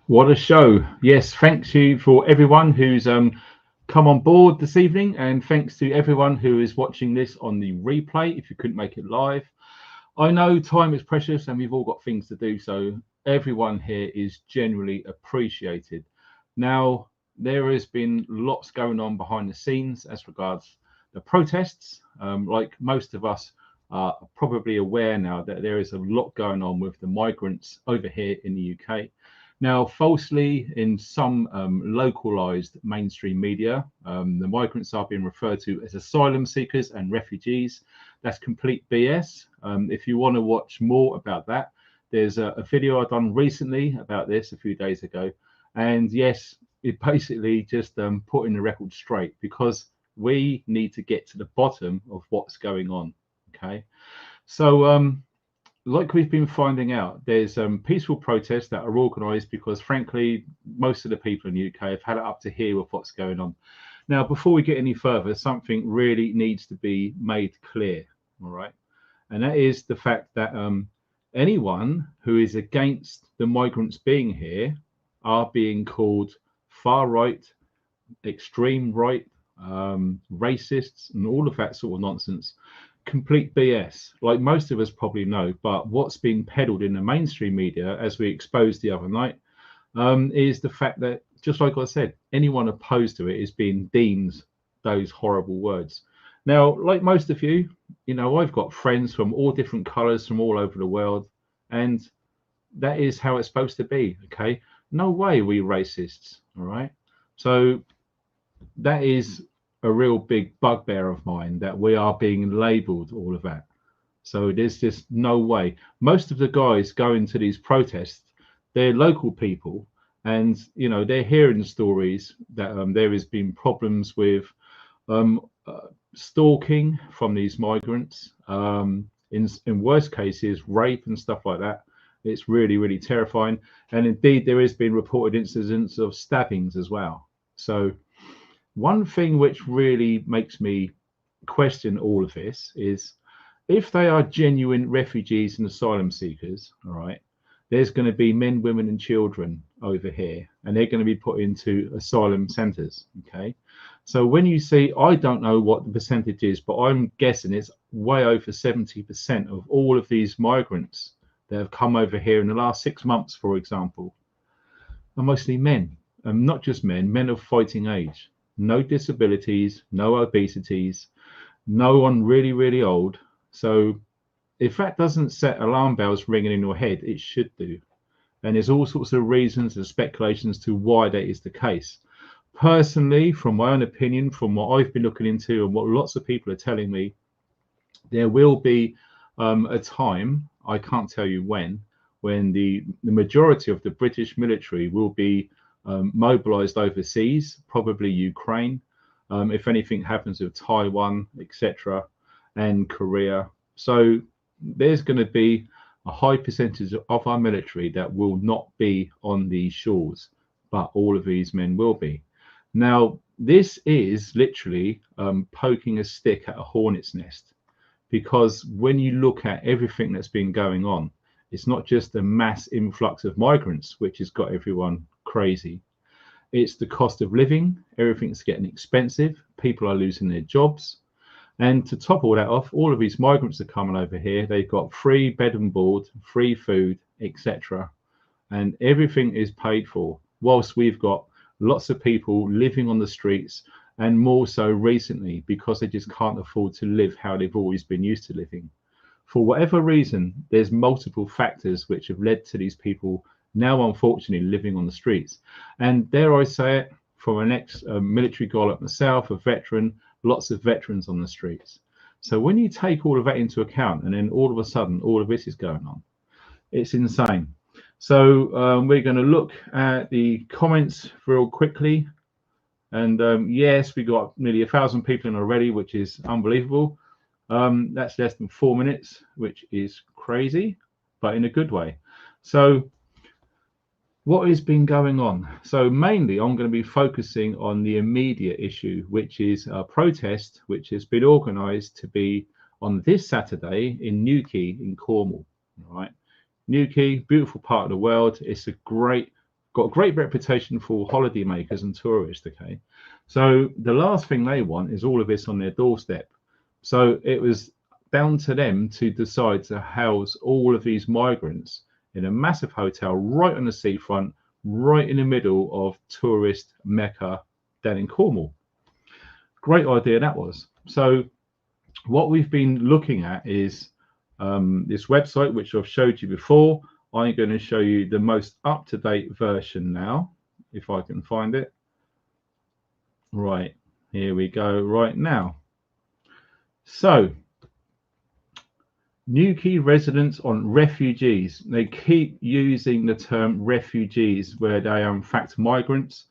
What a show. Yes, thanks you for everyone who's come on board this evening, and thanks to everyone who is watching this on the replay if you couldn't make it live. I know time is precious and we've all got things to do, so everyone here is genuinely appreciated. Now, there has been lots going on behind the scenes as regards the protests. Like most of us are probably aware now that there is a lot going on with the migrants over here in the UK. Now, falsely, in some localized mainstream media, the migrants are being referred to as asylum seekers and refugees. That's complete BS. If you want to watch more about that, there's a video I done recently about this a few days ago. And yes, it basically just putting the record straight because we need to get to the bottom of what's going on. Okay. So, like we've been finding out, there's peaceful protests that are organised because, frankly, most of the people in the UK have had it up to here with what's going on. Now, before we get any further, something really needs to be made clear, all right? And that is the fact that anyone who is against the migrants being here are being called far right, extreme right, racists, and all of that sort of nonsense. Complete BS, like most of us probably know. But what's been peddled in the mainstream media, as we exposed the other night, is the fact that, just like I said, anyone opposed to it is being deemed those horrible words. Now, like most of you, I've got friends from all different colours from all over the world, and that is how it's supposed to be. Okay, no way we racists. All right, so that is a real big bugbear of mine that we are being labelled all of that. So there's just no way. Most of the guys going to these protests, they're local people, and they're hearing stories that there has been problems with um, stalking from these migrants. In worst cases, rape and stuff like that. It's really, really terrifying. And indeed, there has been reported incidents of stabbings as well. So one thing which really makes me question all of this is if they are genuine refugees and asylum seekers, all right, there's going to be men, women, and children over here, and they're going to be put into asylum centres. Okay. So when you see, I don't know what the percentage is, but I'm guessing it's way over 70% of all of these migrants that have come over here in the last 6 months, for example, are mostly men, and not just men of fighting age. No disabilities, no obesities, no one really, really old. So if that doesn't set alarm bells ringing in your head, it should do. And there's all sorts of reasons and speculations to why that is the case. Personally, from my own opinion, from what I've been looking into and what lots of people are telling me, there will be a time, I can't tell you when the majority of the British military will be mobilized overseas, probably Ukraine, if anything happens with Taiwan, etc., and Korea. So there's going to be a high percentage of our military that will not be on these shores, but all of these men will be. Now, this is literally poking a stick at a hornet's nest, because when you look at everything that's been going on, it's not just the mass influx of migrants, which has got everyone crazy. It's the cost of living. Everything's getting expensive. People are losing their jobs. And to top all that off, all of these migrants are coming over here. They've got free bed and board, free food, etc. And everything is paid for, whilst we've got lots of people living on the streets, and more so recently because they just can't afford to live how they've always been used to living. For whatever reason, there's multiple factors which have led to these people now, unfortunately, living on the streets. And dare I say it, from an ex-military guy like myself, a veteran, lots of veterans on the streets. So when you take all of that into account, and then all of a sudden, all of this is going on, it's insane. So we're going to look at the comments real quickly. And yes, we got nearly 1,000 people in already, which is unbelievable. That's less than 4 minutes, which is crazy, but in a good way. So what has been going on? So mainly I'm going to be focusing on the immediate issue, which is a protest which has been organised to be on this Saturday in Newquay in Cornwall. All right, Newquay, beautiful part of the world. It's a great got a great reputation for holiday makers and tourists. Okay, so the last thing they want is all of this on their doorstep. So it was down to them to decide to house all of these migrants in a massive hotel right on the seafront, right in the middle of tourist Mecca down in Cornwall. Great idea that was. So what we've been looking at is this website, which I've showed you before. I'm going to show you the most up-to-date version now, if I can find it. Right, here we go right now. So, new key residents on refugees. They keep using the term refugees where they are in fact migrants.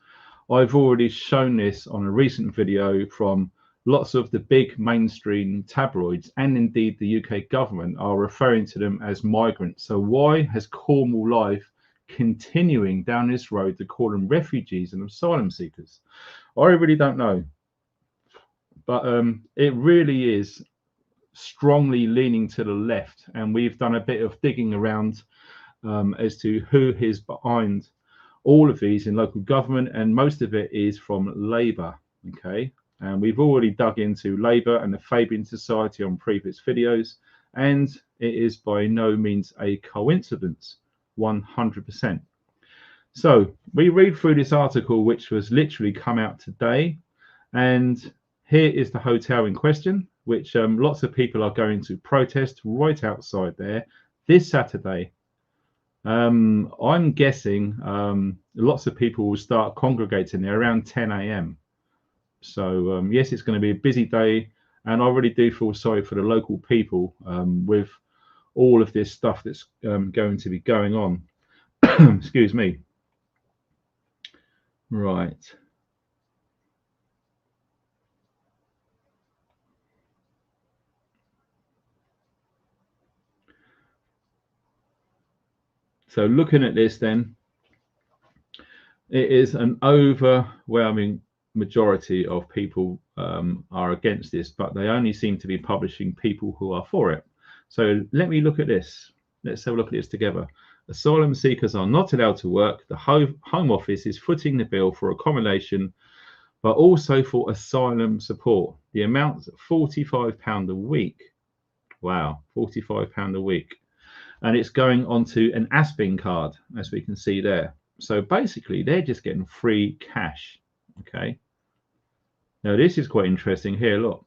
I've already shown this on a recent video from lots of the big mainstream tabloids, and indeed the UK government are referring to them as migrants. So why has Cornwall Life continuing down this road to call them refugees and asylum seekers? I really don't know. But it really is strongly leaning to the left, and we've done a bit of digging around as to who is behind all of these in local government, and most of it is from Labour. Okay, and we've already dug into Labour and the Fabian Society on previous videos, and it is by no means a coincidence, 100%. So we read through this article, which was literally come out today, and here is the hotel in question, which lots of people are going to protest right outside there this Saturday. I'm guessing lots of people will start congregating there around 10 a.m. So yes, it's going to be a busy day, and I really do feel sorry for the local people with all of this stuff that's going to be going on. Excuse me. Right. So looking at this then, it is an overwhelming majority of people are against this, but they only seem to be publishing people who are for it. So let me look at this. Let's have a look at this together. Asylum seekers are not allowed to work. The Home Office is footing the bill for accommodation, but also for asylum support. The amount's £45 a week. Wow, £45 a week. And it's going onto an Aspin card, as we can see there. So basically, they're just getting free cash. Okay. Now, this is quite interesting here. Look,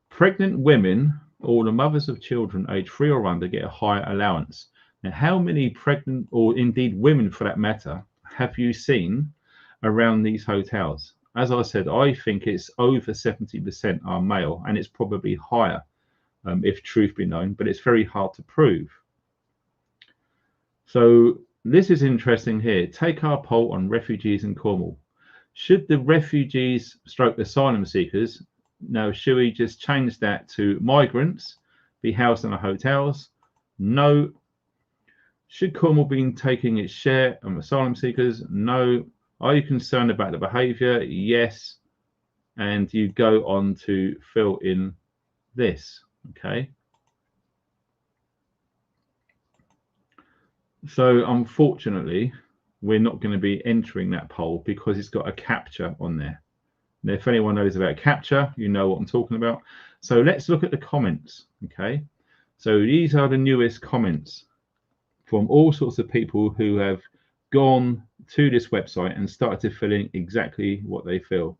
pregnant women or the mothers of children aged 3 or under get a higher allowance. Now, how many pregnant, or indeed women for that matter, have you seen around these hotels? As I said, I think it's over 70% are male, and it's probably higher if truth be known, but it's very hard to prove. So this is interesting here. Take our poll on refugees in Cornwall. Should the refugees stroke asylum seekers, now should we just change that to migrants, be housed in our hotels? No. Should Cornwall be taking its share of asylum seekers? No. Are you concerned about the behaviour? Yes. And you go on to fill in this, okay? So unfortunately, we're not going to be entering that poll because it's got a captcha on there. Now, if anyone knows about captcha, you know what I'm talking about. So let's look at the comments, okay? So these are the newest comments from all sorts of people who have gone to this website and started to fill in exactly what they feel.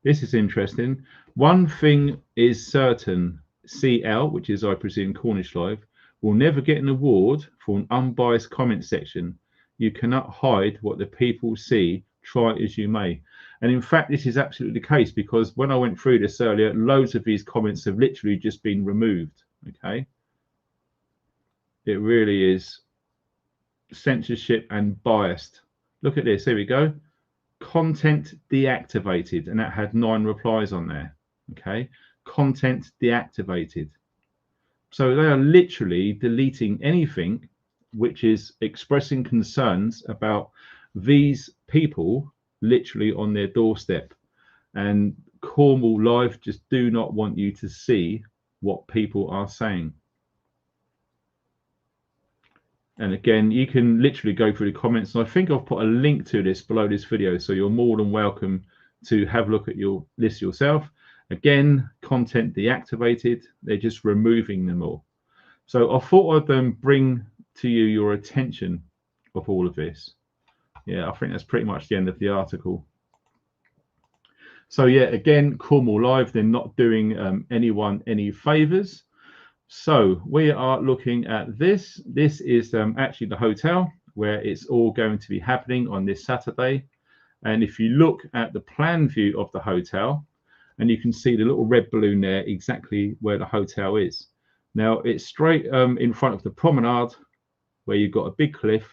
This is interesting. One thing is certain, CL, which is, I presume, Cornish Live, will never get an award for an unbiased comment section. You cannot hide what the people see, try as you may. And in fact, this is absolutely the case, because when I went through this earlier, loads of these comments have literally just been removed, okay? It really is censorship and biased. Look at this, here we go. Content deactivated, and that had 9 replies on there, okay? Content deactivated. So they are literally deleting anything which is expressing concerns about these people literally on their doorstep. And Cornwall Live just do not want you to see what people are saying. And again, you can literally go through the comments, and I think I've put a link to this below this video, so you're more than welcome to have a look at your list yourself. Again, content deactivated, they're just removing them all. So I thought I'd bring to you your attention of all of this. Yeah, I think that's pretty much the end of the article. So yeah, again, Cornwall Live, they're not doing anyone any favors. So we are looking at this. This is actually the hotel where it's all going to be happening on this Saturday. And if you look at the plan view of the hotel, and you can see the little red balloon there, exactly where the hotel is. Now it's straight in front of the promenade where you've got a big cliff.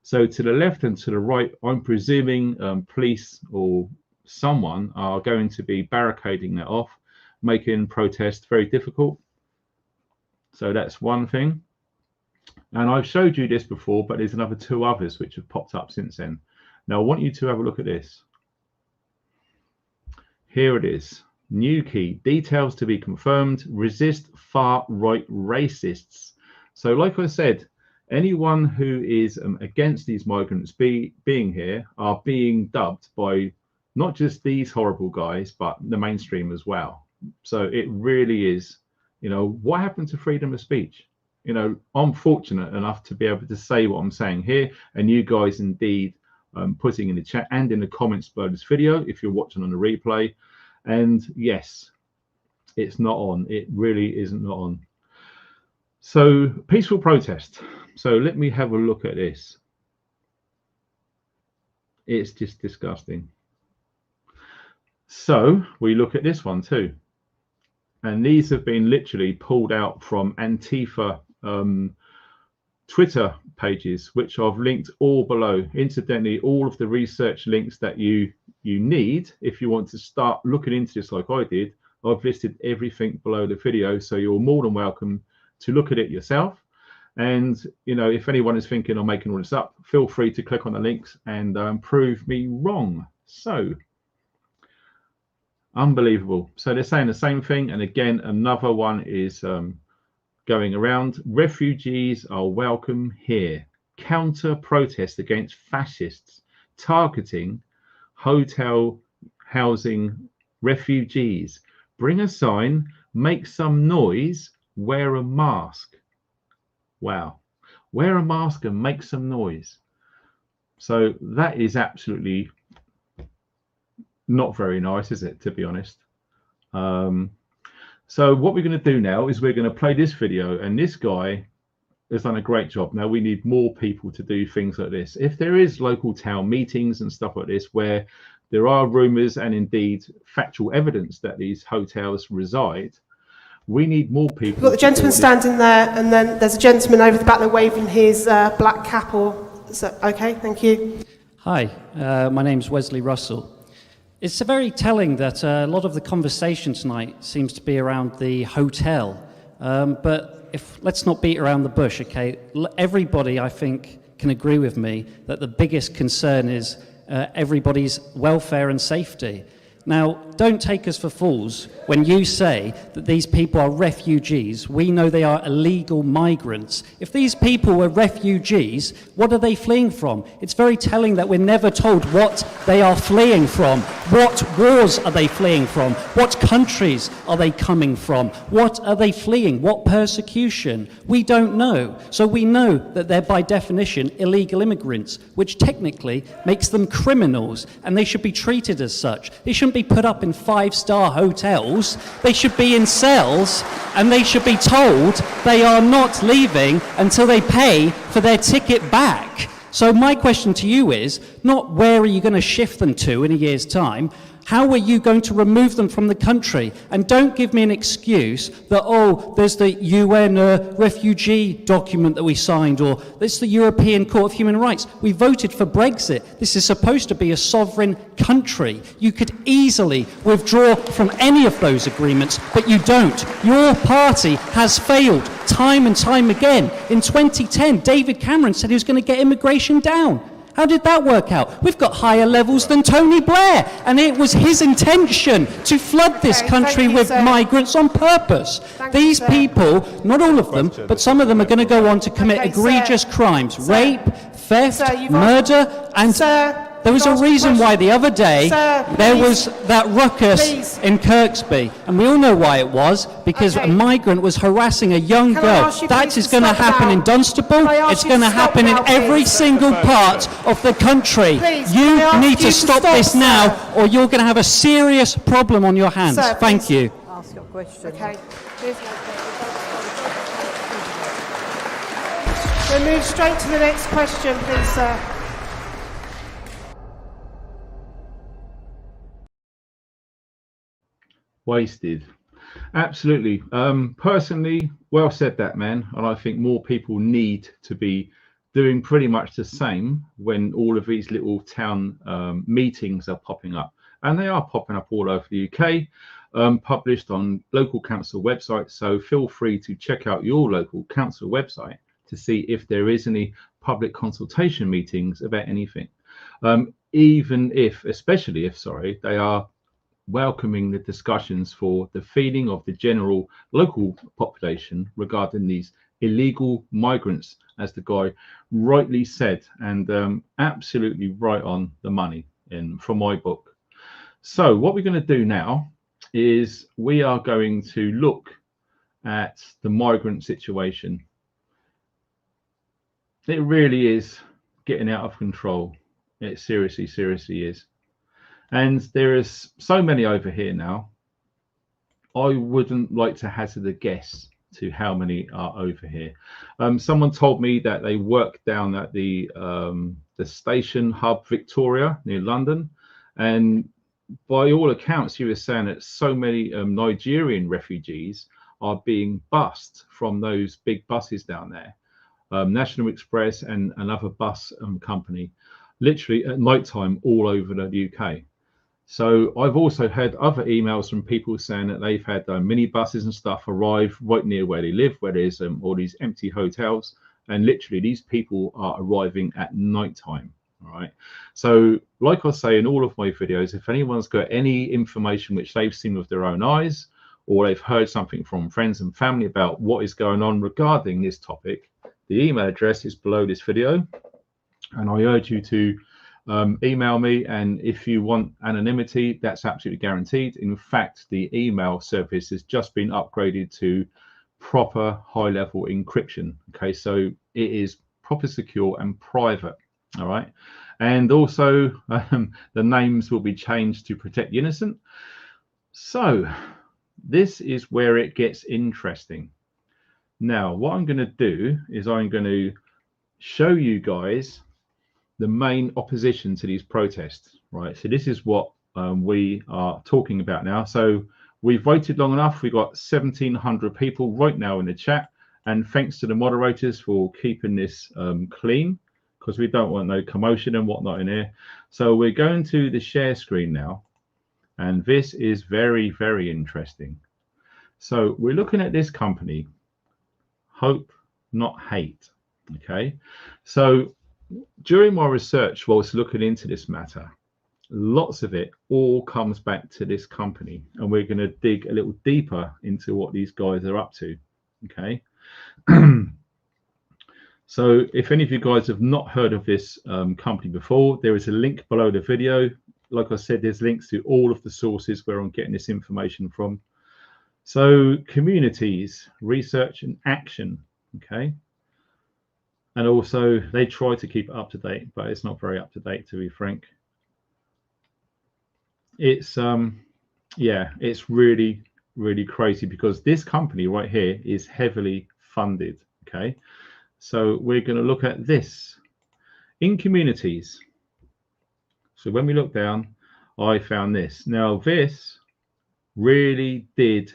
So to the left and to the right, I'm presuming police or someone are going to be barricading that off, making protest very difficult. So that's one thing. And I've showed you this before, but there's another 2 others which have popped up since then. Now I want you to have a look at this. Here it is. New key, details to be confirmed, resist far-right racists. So like I said, anyone who is against these migrants being here are being dubbed by not just these horrible guys, but the mainstream as well. So it really is, you know, what happened to freedom of speech? You know, I'm fortunate enough to be able to say what I'm saying here, and you guys indeed putting in the chat and in the comments below this video if you're watching on the replay. And yes, it's not on. It really isn't not on. So peaceful protest. So let me have a look at this. It's just disgusting. So we look at this one too. And these have been literally pulled out from ANTIFA Twitter pages, which I've linked all below. Incidentally, all of the research links that you need if you want to start looking into this like I did, I've listed everything below the video, so you're more than welcome to look at it yourself. And you know, if anyone is thinking I'm making all this up, feel free to click on the links and prove me wrong. So unbelievable. So they're saying the same thing, and again another one is going around. Refugees are welcome here. Counter protest against fascists targeting hotel housing refugees. Bring a sign, make some noise, wear a mask. Wow. Wear a mask and make some noise. So that is absolutely not very nice, is it, to be honest? So what we're going to do now is we're going to play this video, and this guy has done a great job. Now we need more people to do things like this. If there is local town meetings and stuff like this where there are rumors and indeed factual evidence that these hotels reside, we need more people. We've got the gentleman standing there, and then there's a gentleman over the back there waving his black cap. Okay, thank you. Hi, my name's Wesley Russell. It's very telling that a lot of the conversation tonight seems to be around the hotel, but let's not beat around the bush, okay? Everybody, I think, can agree with me that the biggest concern is everybody's welfare and safety. Now, don't take us for fools when you say that these people are refugees. We know they are illegal migrants. If these people were refugees, what are they fleeing from? It's very telling that we're never told what they are fleeing from. What wars are they fleeing from? What countries are they coming from? What are they fleeing? What persecution? We don't know. So we know that they're by definition illegal immigrants, which technically makes them criminals, and they should be treated as such. They shouldn't be put up in 5-star hotels. They should be in cells, and they should be told they are not leaving until they pay for their ticket back. So my question to you is not where are you going to shift them to in a year's time? How are you going to remove them from the country? And don't give me an excuse that, oh, there's the UN refugee document that we signed, or there's the European Court of Human Rights. We voted for Brexit. This is supposed to be a sovereign country. You could easily withdraw from any of those agreements, but you don't. Your party has failed time and time again. In 2010, David Cameron said he was going to get immigration down. How did that work out? We've got higher levels than Tony Blair, and it was his intention to flood this country with migrants on purpose. These people, not all of them, but some of them are going to go on to commit egregious crimes, rape, theft, murder, and there was a reason why the other day there was that ruckus in Kirkby, and we all know why it was, because a migrant was harassing a young girl. That is going to happen in Dunstable. It's going to happen in every single part of the country. You need to stop this now, or you're going to have a serious problem on your hands. Thank you. Ask your question. Okay. We'll move straight to the next question, please, sir. Wasted. Absolutely. Personally, well said that, man. And I think more people need to be doing pretty much the same when all of these little town meetings are popping up. And they are popping up all over the UK, published on local council websites. So feel free to check out your local council website to see if there is any public consultation meetings about anything. Even if, especially if, sorry, they are welcoming the discussions for the feeling of the general local population regarding these illegal migrants, as the guy rightly said, and absolutely right on the money from my book. So what we're going to do now is we are going to look at the migrant situation. It really is getting out of control. It seriously is. And there is so many over here now. I wouldn't like to hazard a guess to how many are over here. Someone told me that they work down at the station hub Victoria near London, and by all accounts, he was saying that so many Nigerian refugees are being bussed from those big buses down there, National Express and another bus company, literally at night time all over the UK. So I've also had other emails from people saying that they've had mini buses and stuff arrive right near where they live, where there's all these empty hotels, and literally these people are arriving at night time. All right. So like I say in all of my videos, if anyone's got any information which they've seen with their own eyes, or they've heard something from friends and family about what is going on regarding this topic, the email address is below this video, and I urge you to email me. And if you want anonymity, that's absolutely guaranteed. In fact, the email service has just been upgraded to proper high-level encryption. Okay, so it is proper secure and private. All right, and also the names will be changed to protect the innocent. So this is where it gets interesting. Now what I'm going to do is I'm going to show you guys the main opposition to these protests, right? So this is what we are talking about now. So we've waited long enough. We've got 1,700 people right now in the chat, and thanks to the moderators for keeping this clean, because we don't want no commotion and whatnot in here. So we're going to the share screen now, and this is very, very interesting. So we're looking at this company, Hope Not Hate. Okay, so during my research whilst looking into this matter, lots of it all comes back to this company, and we're going to dig a little deeper into what these guys are up to. Okay. So if any of you guys have not heard of this company before, there is a link below the video. Like I said, there's links to all of the sources where I'm getting this information from. So communities, research and action. Okay. And also they try to keep it up to date, but it's not very up to date, to be frank. It's yeah, it's really, really crazy, because this company right here is heavily funded. Okay, so we're going to look at this in communities. So when we look down, I found this. Now this really did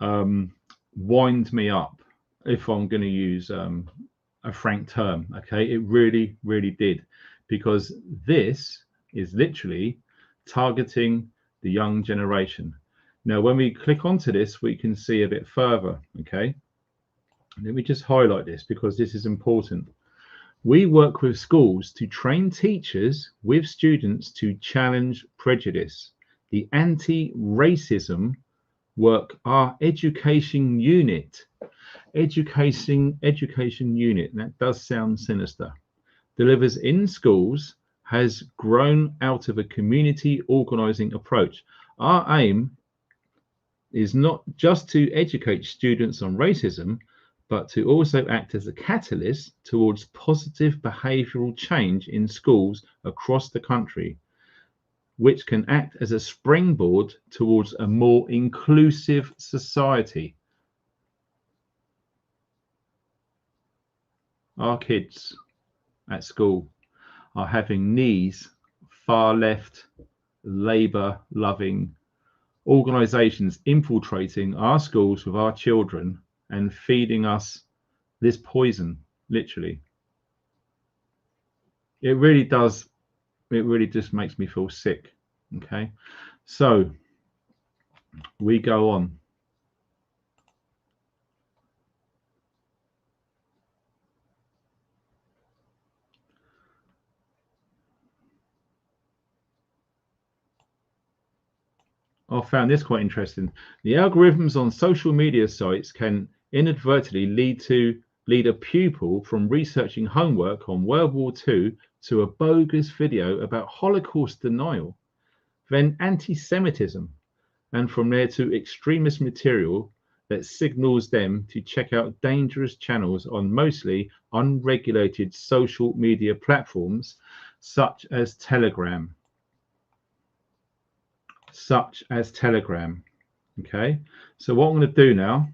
wind me up, if I'm going to use a frank term. Okay, it really, really did, because this is literally targeting the young generation. Now when we click onto this, we can see a bit further. Okay, let me just highlight this because this is important. We work with schools to train teachers with students to challenge prejudice. The anti-racism work, our education unit, education unit, and that does sound sinister, delivers in schools, has grown out of a community organizing approach. Our aim is not just to educate students on racism, but to also act as a catalyst towards positive behavioral change in schools across the country, which can act as a springboard towards a more inclusive society. Our kids at school are having these far left, Labour loving organisations infiltrating our schools with our children and feeding us this poison, literally. It really does, it really just makes me feel sick. Okay, so we go on. I found this quite interesting. The algorithms on social media sites can inadvertently lead a pupil from researching homework on World War II to a bogus video about Holocaust denial, then anti-Semitism, and from there to extremist material that signals them to check out dangerous channels on mostly unregulated social media platforms such as Telegram. Okay, so what I'm going to do now,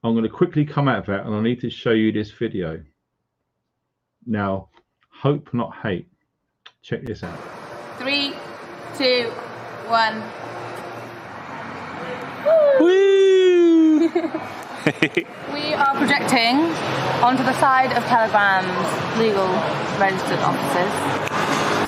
I'm going to quickly come out of that, and I need to show you this video. Now, hope not hate. Check this out. 3, 2, 1. Woo! We are projecting onto the side of Telegram's legal registered offices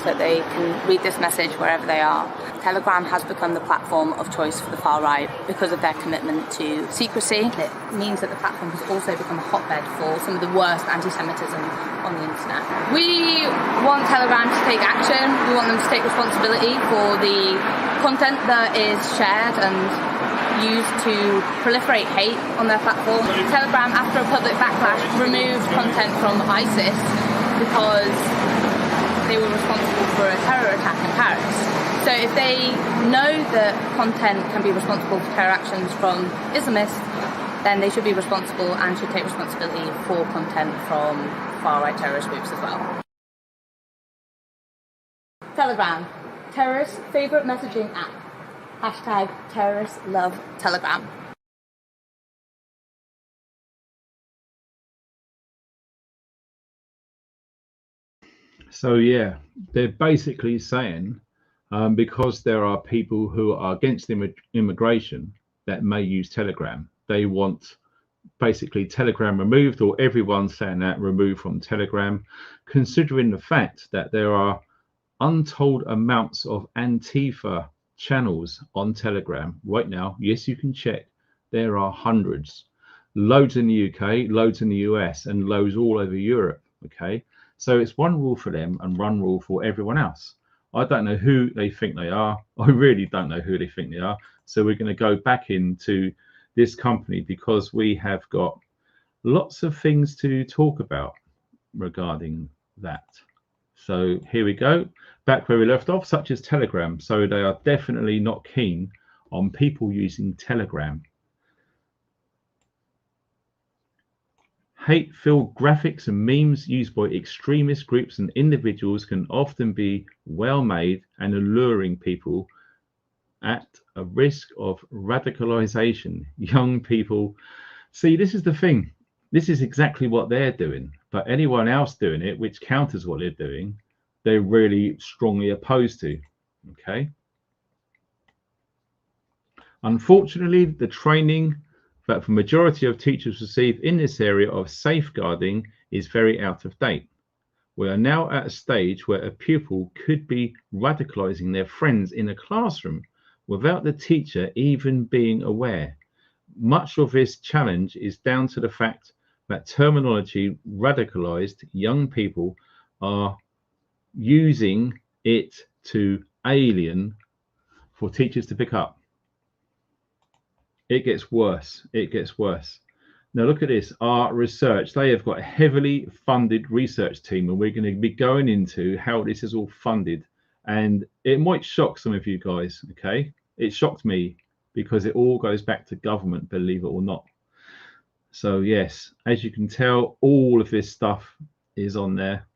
so that they can read this message wherever they are. Telegram has become the platform of choice for the far right because of their commitment to secrecy. It means that the platform has also become a hotbed for some of the worst anti-Semitism on the internet. We want Telegram to take action. We want them to take responsibility for the content that is shared and used to proliferate hate on their platform. Telegram, after a public backlash, removed content from ISIS because they were responsible for a terror attack in Paris. So if they know that content can be responsible for terror actions from Islamists, then they should be responsible and should take responsibility for content from far-right terrorist groups as well. Telegram, terrorists' favourite messaging app. Hashtag terrorists love Telegram. So yeah, they're basically saying because there are people who are against immigration that may use Telegram, they want basically Telegram removed, or everyone's saying that removed from Telegram, considering the fact that there are untold amounts of ANTIFA channels on Telegram right now. Yes, you can check. There are hundreds, loads in the UK, loads in the US, and loads all over Europe. Okay, so it's one rule for them and one rule for everyone else. I don't know who they think they are. I really don't know who they think they are. So we're going to go back into this company because we have got lots of things to talk about regarding that. So here we go, back where we left off, such as Telegram. So they are definitely not keen on people using Telegram. Hate-filled graphics and memes used by extremist groups and individuals can often be well made and alluring people at a risk of radicalization. Young people, see, this is the thing. This is exactly what they're doing, but anyone else doing it, which counters what they're doing, they're really strongly opposed to. Okay. Unfortunately, the training that the majority of teachers receive in this area of safeguarding is very out of date. We are now at a stage where a pupil could be radicalizing their friends in a classroom without the teacher even being aware. Much of this challenge is down to the fact that terminology radicalized young people are using it to alien for teachers to pick up. It gets worse. It gets worse. Now look at this, our research. They have got a heavily funded research team, and we're going to be going into how this is all funded. And it might shock some of you guys, okay? It shocked me because it all goes back to government, believe it or not. So yes, as you can tell, all of this stuff is on there.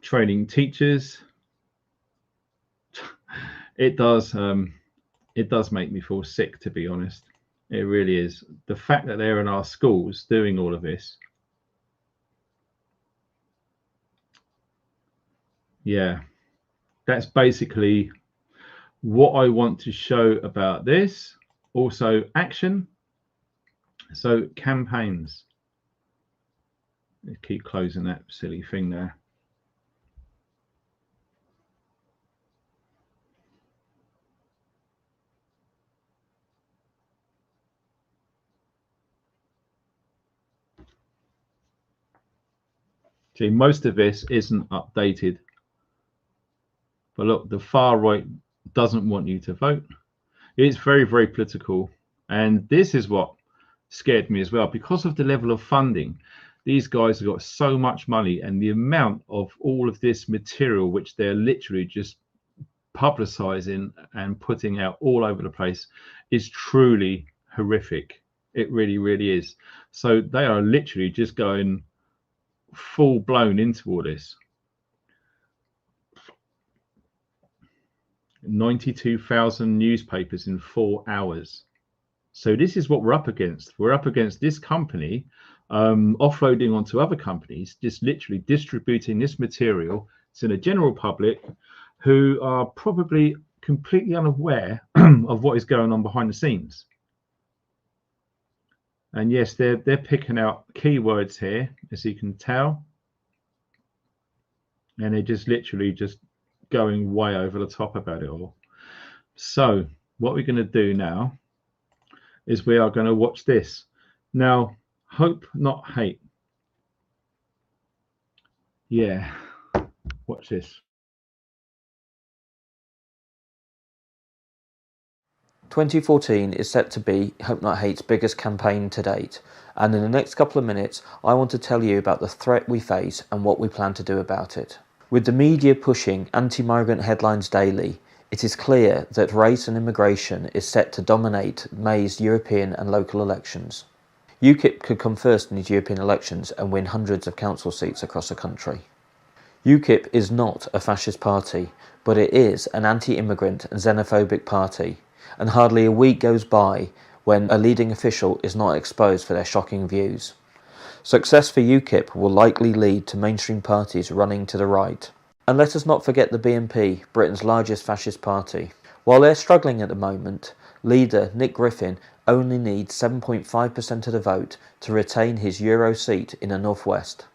Training teachers. It does make me feel sick, to be honest. It really is. The fact that they're in our schools doing all of this. Yeah, that's basically what I want to show about this. Also, action. So campaigns. Let's keep closing that silly thing there. See, most of this isn't updated. But look, the far right doesn't want you to vote. It's very, very political. And this is what scared me as well. Because of the level of funding, these guys have got so much money, and the amount of all of this material, which they're literally just publicizing and putting out all over the place, is truly horrific. It really, really is. So they are literally just going full blown into all this. 92,000 newspapers in 4 hours. So this is what we're up against. We're up against this company offloading onto other companies, just literally distributing this material to the general public, who are probably completely unaware of what is going on behind the scenes. And yes, they're picking out keywords here, as you can tell, and they're just literally just going way over the top about it all. So what we're going to do now is we are going to watch this. Now, hope not hate. Yeah, watch this. 2014 is set to be Hope Not Hate's biggest campaign to date, and in the next couple of minutes I want to tell you about the threat we face and what we plan to do about it. With the media pushing anti-migrant headlines daily, it is clear that race and immigration is set to dominate May's European and local elections. UKIP could come first in these European elections and win hundreds of council seats across the country. UKIP is not a fascist party, but it is an anti-immigrant and xenophobic party, and hardly a week goes by when a leading official is not exposed for their shocking views. Success for UKIP will likely lead to mainstream parties running to the right. And let us not forget the BNP, Britain's largest fascist party. While they're struggling at the moment, leader Nick Griffin only needs 7.5% of the vote to retain his Euro seat in the North West.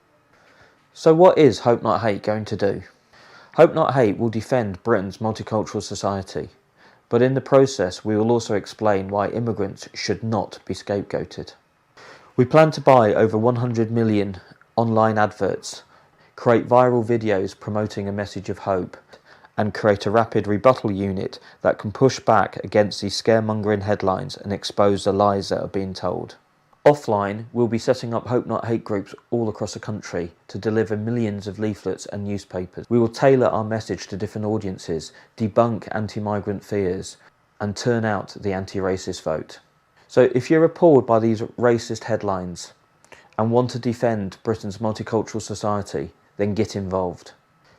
So what is Hope Not Hate going to do? Hope Not Hate will defend Britain's multicultural society, but in the process we will also explain why immigrants should not be scapegoated. We plan to buy over 100 million online adverts, create viral videos promoting a message of hope, and create a rapid rebuttal unit that can push back against these scaremongering headlines and expose the lies that are being told. Offline, we'll be setting up Hope Not Hate groups all across the country to deliver millions of leaflets and newspapers. We will tailor our message to different audiences, debunk anti-migrant fears, and turn out the anti-racist vote. So if you're appalled by these racist headlines and want to defend Britain's multicultural society, then get involved.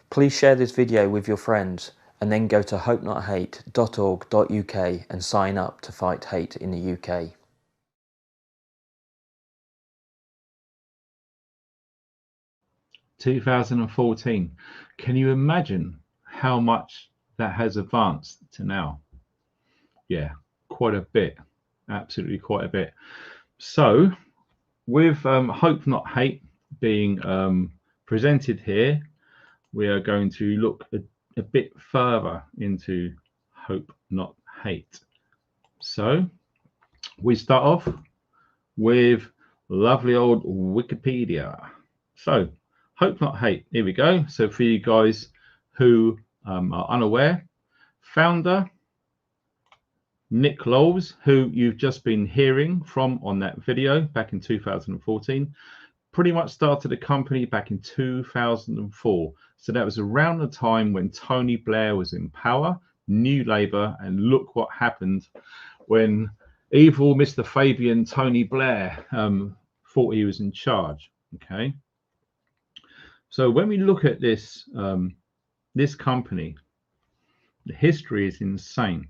Please share this video with your friends and then go to hopenothate.org.uk and sign up to fight hate in the UK. "2014. Can you imagine how much that has advanced to now? Yeah, quite a bit. Absolutely quite a bit. So with Hope Not Hate being presented here, we are going to look a bit further into Hope Not Hate. So we start off with lovely old Wikipedia. So, hope not hate. Here we go. So, for you guys who are unaware, founder Nick Lowles, who you've just been hearing from on that video back in 2014, pretty much started a company back in 2004. So that was around the time when Tony Blair was in power, New Labour, and look what happened when evil Mr. Fabian Tony Blair thought he was in charge. Okay. So when we look at this, this company, the history is insane.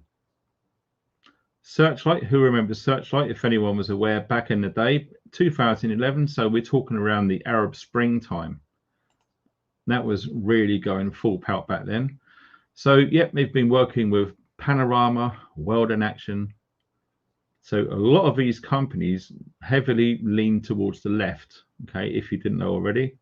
Searchlight, who remembers Searchlight, if anyone was aware, back in the day, 2011, so we're talking around the Arab Spring time. That was really going full pelt back then. So, yep, they've been working with Panorama, World in Action. So a lot of these companies heavily lean towards the left, okay, if you didn't know already.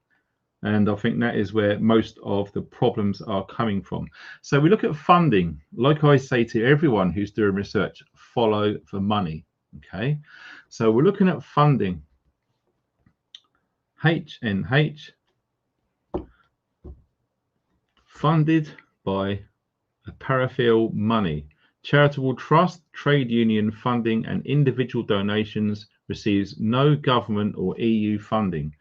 And I think that is where most of the problems are coming from. So we look at funding. Like I say to everyone who's doing research, follow the money. Okay. So we're looking at funding. HNH, funded by a parafill money. Charitable trust, trade union funding, and individual donations receives no government or EU funding.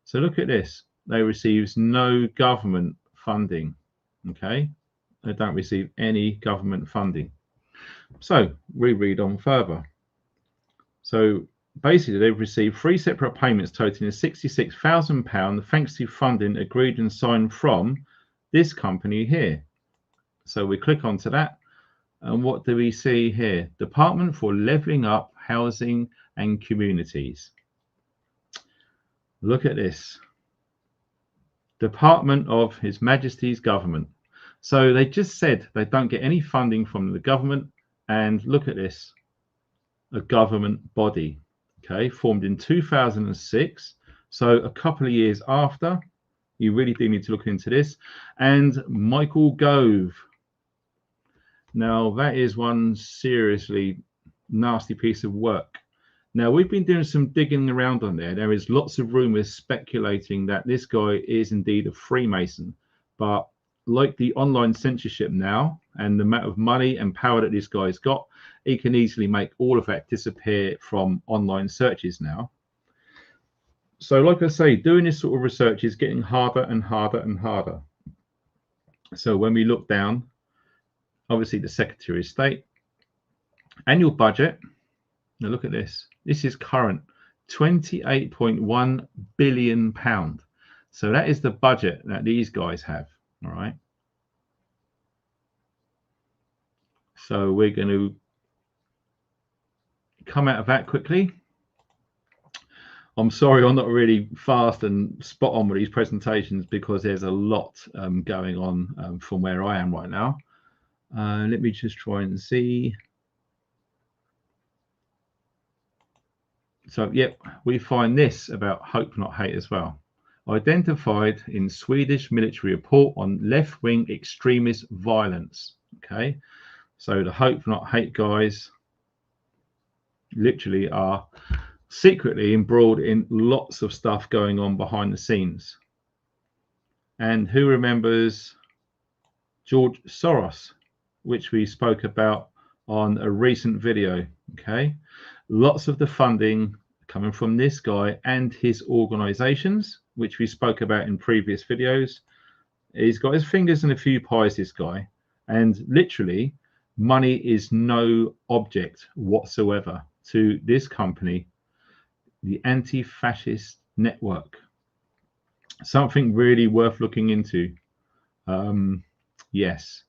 So look at this. They receives no government funding. Okay, they don't receive any government funding. So we read on further. So basically, they've received 3 separate payments totaling £66,000 thanks to funding agreed and signed from this company here. So we click onto that, and what do we see here? Department for Levelling Up Housing and Communities. Look at this. Department of His Majesty's Government. So they just said they don't get any funding from the government, and look at this, a government body, okay, formed in 2006, so a couple of years after. You really do need to look into this. And Michael Gove. Now that is one seriously nasty piece of work. Now, we've been doing some digging around on there. There is lots of rumors speculating that this guy is indeed a Freemason. But like the online censorship now and the amount of money and power that this guy's got, he can easily make all of that disappear from online searches now. So like I say, doing this sort of research is getting harder and harder and harder. So when we look down, obviously the Secretary of State, annual budget. Now look at this. This is current, £28.1 billion. So that is the budget that these guys have. All right. So we're going to come out of that quickly. I'm sorry, I'm not really fast and spot on with these presentations because there's a lot going on from where I am right now. Let me just try and see. So, yep, we find this about hope not hate as well. Identified in Swedish military report on left-wing extremist violence. Okay, so the hope not hate guys literally are secretly embroiled in lots of stuff going on behind the scenes. And who remembers George Soros, which we spoke about on a recent video? Okay, lots of the funding coming from this guy and his organizations, which we spoke about in previous videos. He's got his fingers in a few pies, this guy, and literally money is no object whatsoever to this company, the Anti-Fascist Network. Something really worth looking into. Yes,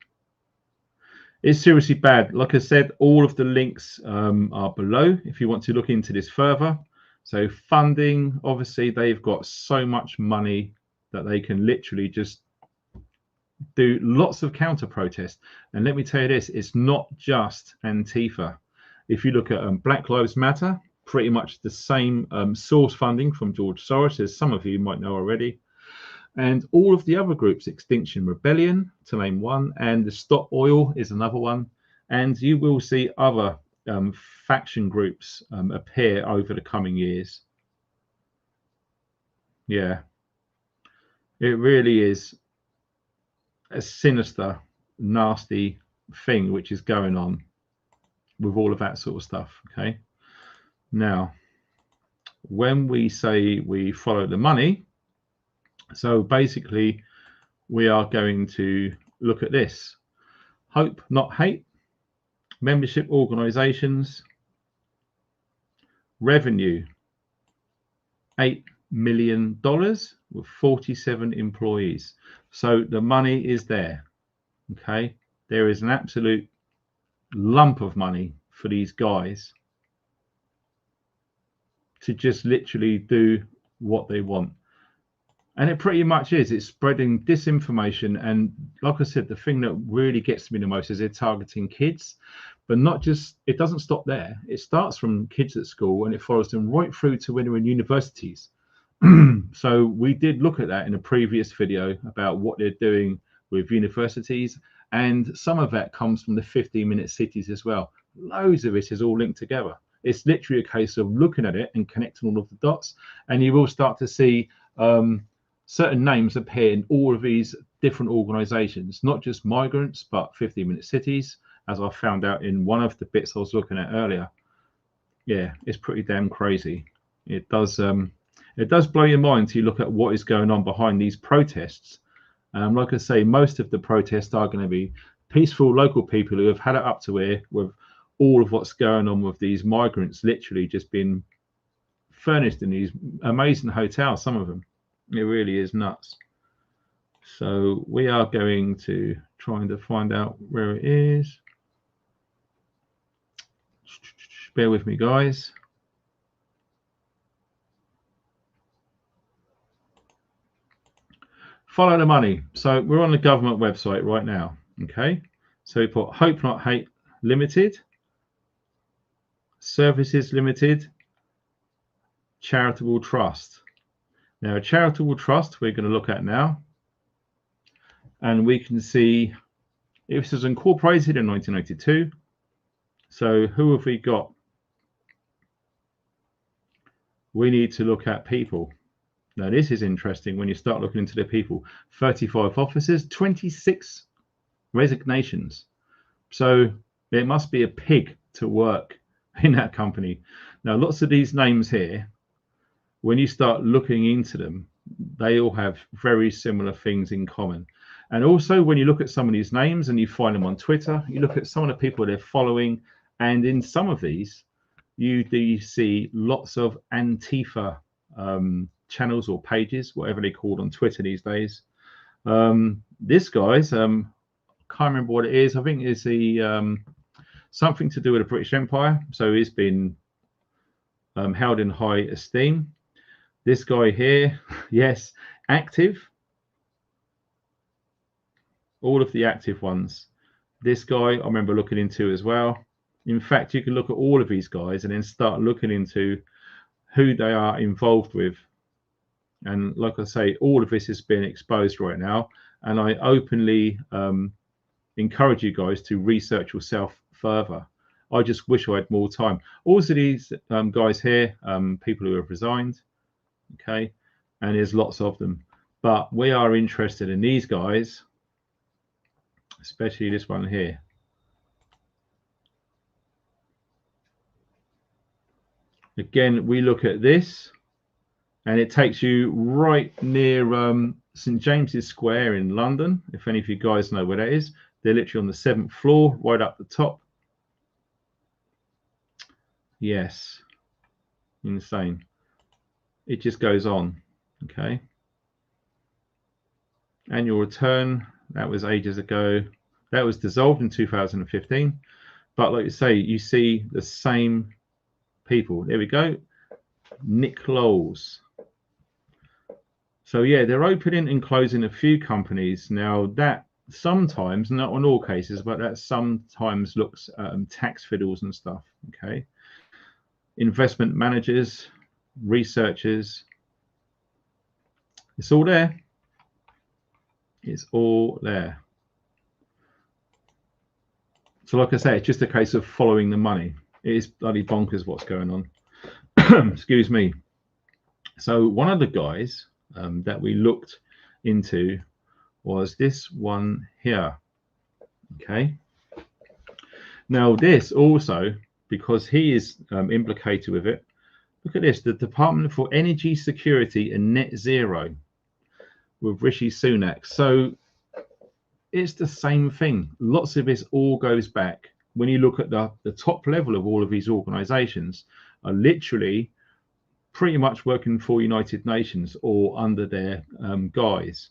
it's seriously bad. Like I said, all of the links are below if you want to look into this further. So funding, obviously, they've got so much money that they can literally just do lots of counter protests. And let me tell you this, it's not just Antifa. If you look at Black Lives Matter, pretty much the same source funding from George Soros, as some of you might know already. And all of the other groups, Extinction Rebellion, to name one, and the Stop Oil is another one. And you will see other faction groups appear over the coming years. Yeah, it really is a sinister, nasty thing which is going on with all of that sort of stuff. Okay, now when we say we follow the money, so basically we are going to look at this: hope not hate, membership organizations, revenue $8 million with 47 employees. So the money is there. Okay, there is an absolute lump of money for these guys to just literally do what they want. And it pretty much is. It's spreading disinformation. And like I said, the thing that really gets me the most is they're targeting kids, but not just, it doesn't stop there. It starts from kids at school and it follows them right through to when they're in universities. So we did look at that in a previous video about what they're doing with universities. And some of that comes from the 15-minute cities as well. Loads of it is all linked together. It's literally a case of looking at it and connecting all of the dots. And you will start to see certain names appear in all of these different organizations, not just migrants, but 15-minute cities, as I found out in one of the bits I was looking at earlier. Yeah, it's pretty damn crazy. It does blow your mind to look at what is going on behind these protests. Like I say, most of the protests are going to be peaceful local people who have had it up to here with all of what's going on with these migrants literally just being furnished in these amazing hotels, some of them. It really is nuts. So we are going to try to find out where it is. Bear with me, guys. Follow the money. So we're on the government website right now. Okay. So we put Hope Not Hate Limited, Services Limited, Charitable Trust. Now, a charitable trust we're going to look at now, and we can see it was incorporated in 1982. So who have we got? We need to look at people. Now, this is interesting when you start looking into the people. 35 officers, 26 resignations. So it must be a pig to work in that company. Now, lots of these names here, when you start looking into them, they all have very similar things in common. And also, when you look at some of these names and you find them on Twitter, you look at some of the people they're following, and in some of these, you do see lots of ANTIFA channels or pages, whatever they're called on Twitter these days. This guy's, can't remember what it is. I think it's something to do with the British Empire. So he's been held in high esteem. This guy here, yes, active. All of the active ones. This guy, I remember looking into as well. In fact, you can look at all of these guys and then start looking into who they are involved with. And like I say, all of this is being exposed right now. And I openly encourage you guys to research yourself further. I just wish I had more time. Also, these guys here, people who have resigned. Okay, and there's lots of them, but we are interested in these guys, especially this one here. Again, we look at this and it takes you right near St James's Square in London. If any of you guys know where that is, they're literally on the 7th floor, right up the top. Yes, insane. It just goes on. Okay, annual return, that was ages ago. That was dissolved in 2015, but like you say, you see the same people. There we go, Nick Lowell's. So yeah, they're opening and closing a few companies now. That sometimes, not on all cases, but that sometimes looks at tax fiddles and stuff. Okay, investment managers, researchers, it's all there. It's all there. So like I say, it's just a case of following the money. It is bloody bonkers what's going on. Excuse me. So one of the guys that we looked into was this one here. Okay. Now this also, because he is implicated with it, look at this, the Department for Energy Security and Net Zero with Rishi Sunak. So it's the same thing. Lots of this all goes back. When you look at the top level of all of these organizations are literally pretty much working for United Nations or under their guise.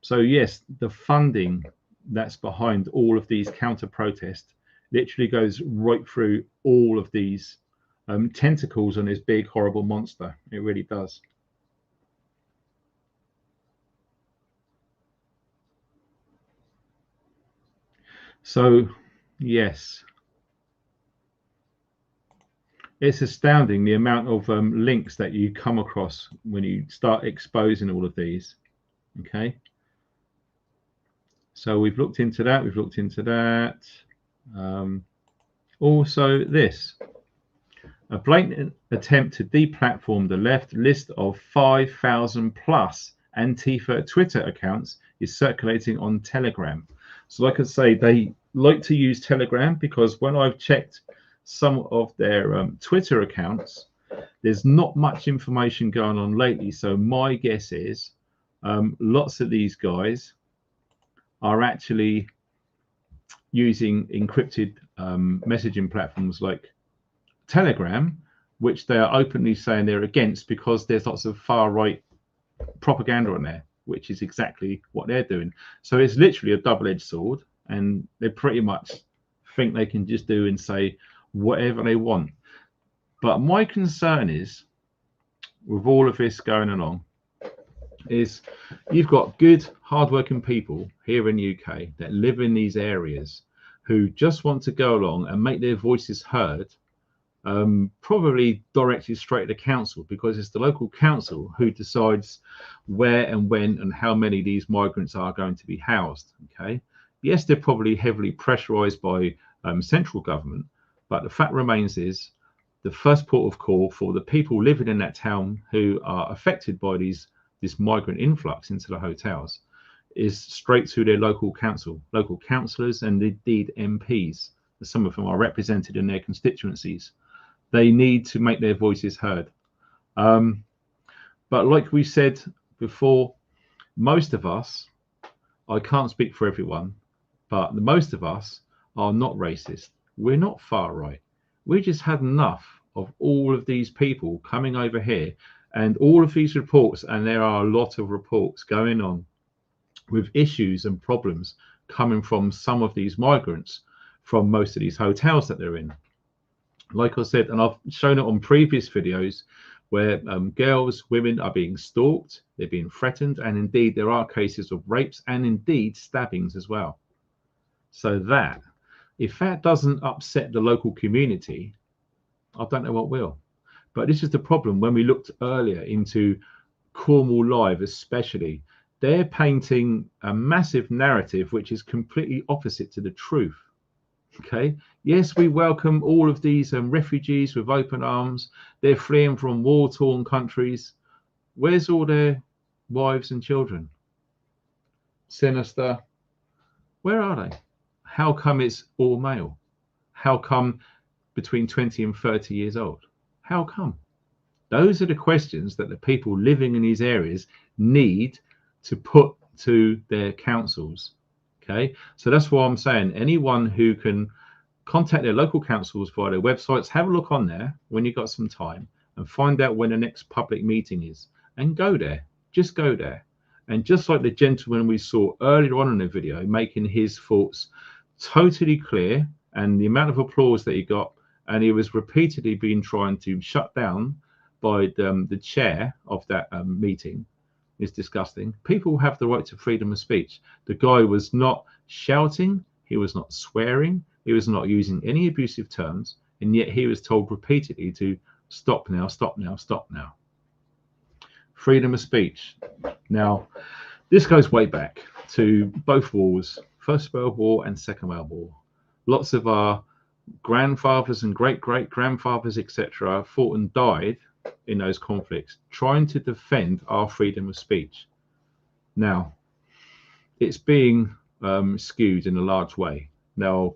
So yes, the funding that's behind all of these counter protests literally goes right through all of these tentacles on this big horrible monster. It really does. So yes, it's astounding the amount of links that you come across when you start exposing all of these. Okay, so we've looked into that, we've looked into that. Also this, a blatant attempt to deplatform the left. List of 5,000 plus Antifa Twitter accounts is circulating on Telegram. So like I say, they like to use Telegram because when I've checked some of their Twitter accounts, there's not much information going on lately. So my guess is lots of these guys are actually using encrypted messaging platforms like Telegram, which they are openly saying they're against because there's lots of far right propaganda on there, which is exactly what they're doing. So it's literally a double-edged sword, and they pretty much think they can just do and say whatever they want. But my concern is, with all of this going along, is you've got good, hardworking people here in the UK that live in these areas who just want to go along and make their voices heard, probably directly straight to the council, because it's the local council who decides where and when and how many of these migrants are going to be housed. Okay, yes, they're probably heavily pressurized by central government, but the fact remains is the first port of call for the people living in that town who are affected by this migrant influx into the hotels is straight to their local council, local councillors, and indeed MPs. Some of them are represented in their constituencies. They need to make their voices heard. But like we said before, most of us, I can't speak for everyone, but most of us are not racist. We're not far right. We just had enough of all of these people coming over here and all of these reports, and there are a lot of reports going on with issues and problems coming from some of these migrants from most of these hotels that they're in. Like I said, and I've shown it on previous videos, where girls, women are being stalked, they're being threatened, and indeed there are cases of rapes and indeed stabbings as well. So that, if that doesn't upset the local community, I don't know what will. But this is the problem. When we looked earlier into Cornwall Live especially, they're painting a massive narrative which is completely opposite to the truth. Okay, yes, we welcome all of these refugees with open arms. They're fleeing from war-torn countries. Where's all their wives and children? Sinister. Where are they? How come it's all male? How come between 20 and 30 years old? How come? Those are the questions that the people living in these areas need to put to their councils. Okay, so that's why I'm saying anyone who can contact their local councils via their websites, have a look on there when you've got some time and find out when the next public meeting is, and go there. Just go there. And just like the gentleman we saw earlier on in the video, making his thoughts totally clear, and the amount of applause that he got, and he was repeatedly being trying to shut down by the chair of that meeting, is disgusting. People have the right to freedom of speech. The guy was not shouting, he was not swearing, he was not using any abusive terms, and yet he was told repeatedly to stop now, stop now, stop now. Freedom of speech. Now, this goes way back to both wars, First World War and Second World War. Lots of our grandfathers and great-great-grandfathers, etc., fought and died in those conflicts, trying to defend our freedom of speech. Now, it's being skewed in a large way. Now,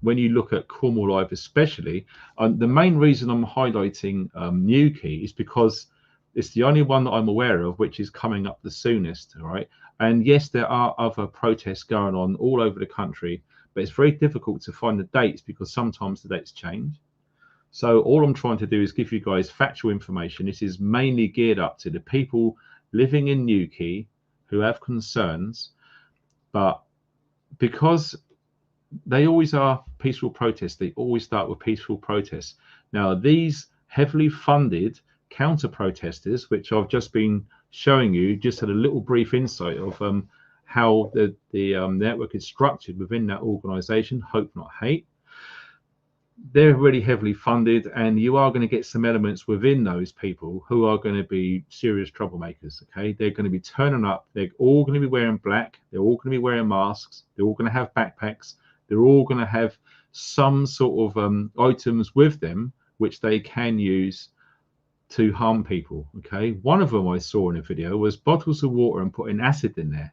when you look at Cornwall Live especially, the main reason I'm highlighting Newquay is because it's the only one that I'm aware of which is coming up the soonest, all right? And yes, there are other protests going on all over the country, but it's very difficult to find the dates because sometimes the dates change. So all I'm trying to do is give you guys factual information. This is mainly geared up to the people living in Newquay who have concerns, but because they always are peaceful protests, they always start with peaceful protests. Now, these heavily funded counter protesters, which I've just been showing you, just had a little brief insight of how the network is structured within that organization, Hope Not Hate. They're really heavily funded, and you are going to get some elements within those people who are going to be serious troublemakers. Okay, they're going to be turning up, they're all going to be wearing black, they're all going to be wearing masks, they're all going to have backpacks, they're all going to have some sort of items with them which they can use to harm people. Okay, one of them I saw in a video was bottles of water and putting acid in there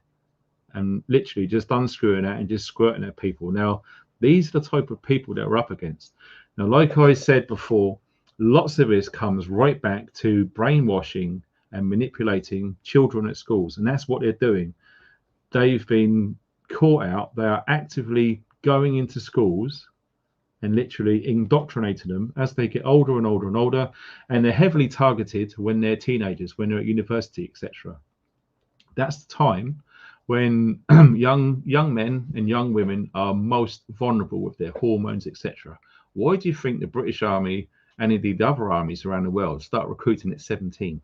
and literally just unscrewing it and just squirting at people. Now, these are the type of people that we're up against. Now, like I said before, lots of this comes right back to brainwashing and manipulating children at schools, and that's what they're doing. They've been caught out. They are actively going into schools and literally indoctrinating them as they get older and older and older, and they're heavily targeted when they're teenagers, when they're at university, etc. That's the time when young men and young women are most vulnerable with their hormones, etc. Why do you think the British Army and indeed the other armies around the world start recruiting at 17?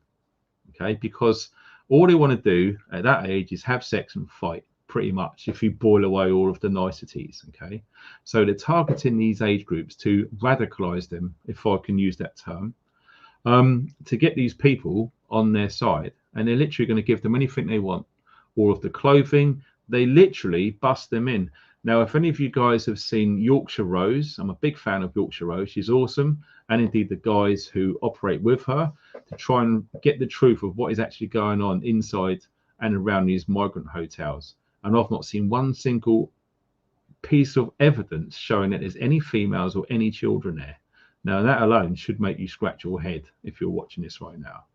Okay, because all they want to do at that age is have sex and fight, pretty much, if you boil away all of the niceties. Okay, so they're targeting these age groups to radicalize them, if I can use that term, to get these people on their side, and they're literally going to give them anything they want. All of the clothing, they literally bust them in. Now, if any of you guys have seen Yorkshire Rose, I'm a big fan of Yorkshire Rose. She's awesome. And indeed the guys who operate with her to try and get the truth of what is actually going on inside and around these migrant hotels. And I've not seen one single piece of evidence showing that there's any females or any children there. Now, that alone should make you scratch your head if you're watching this right now.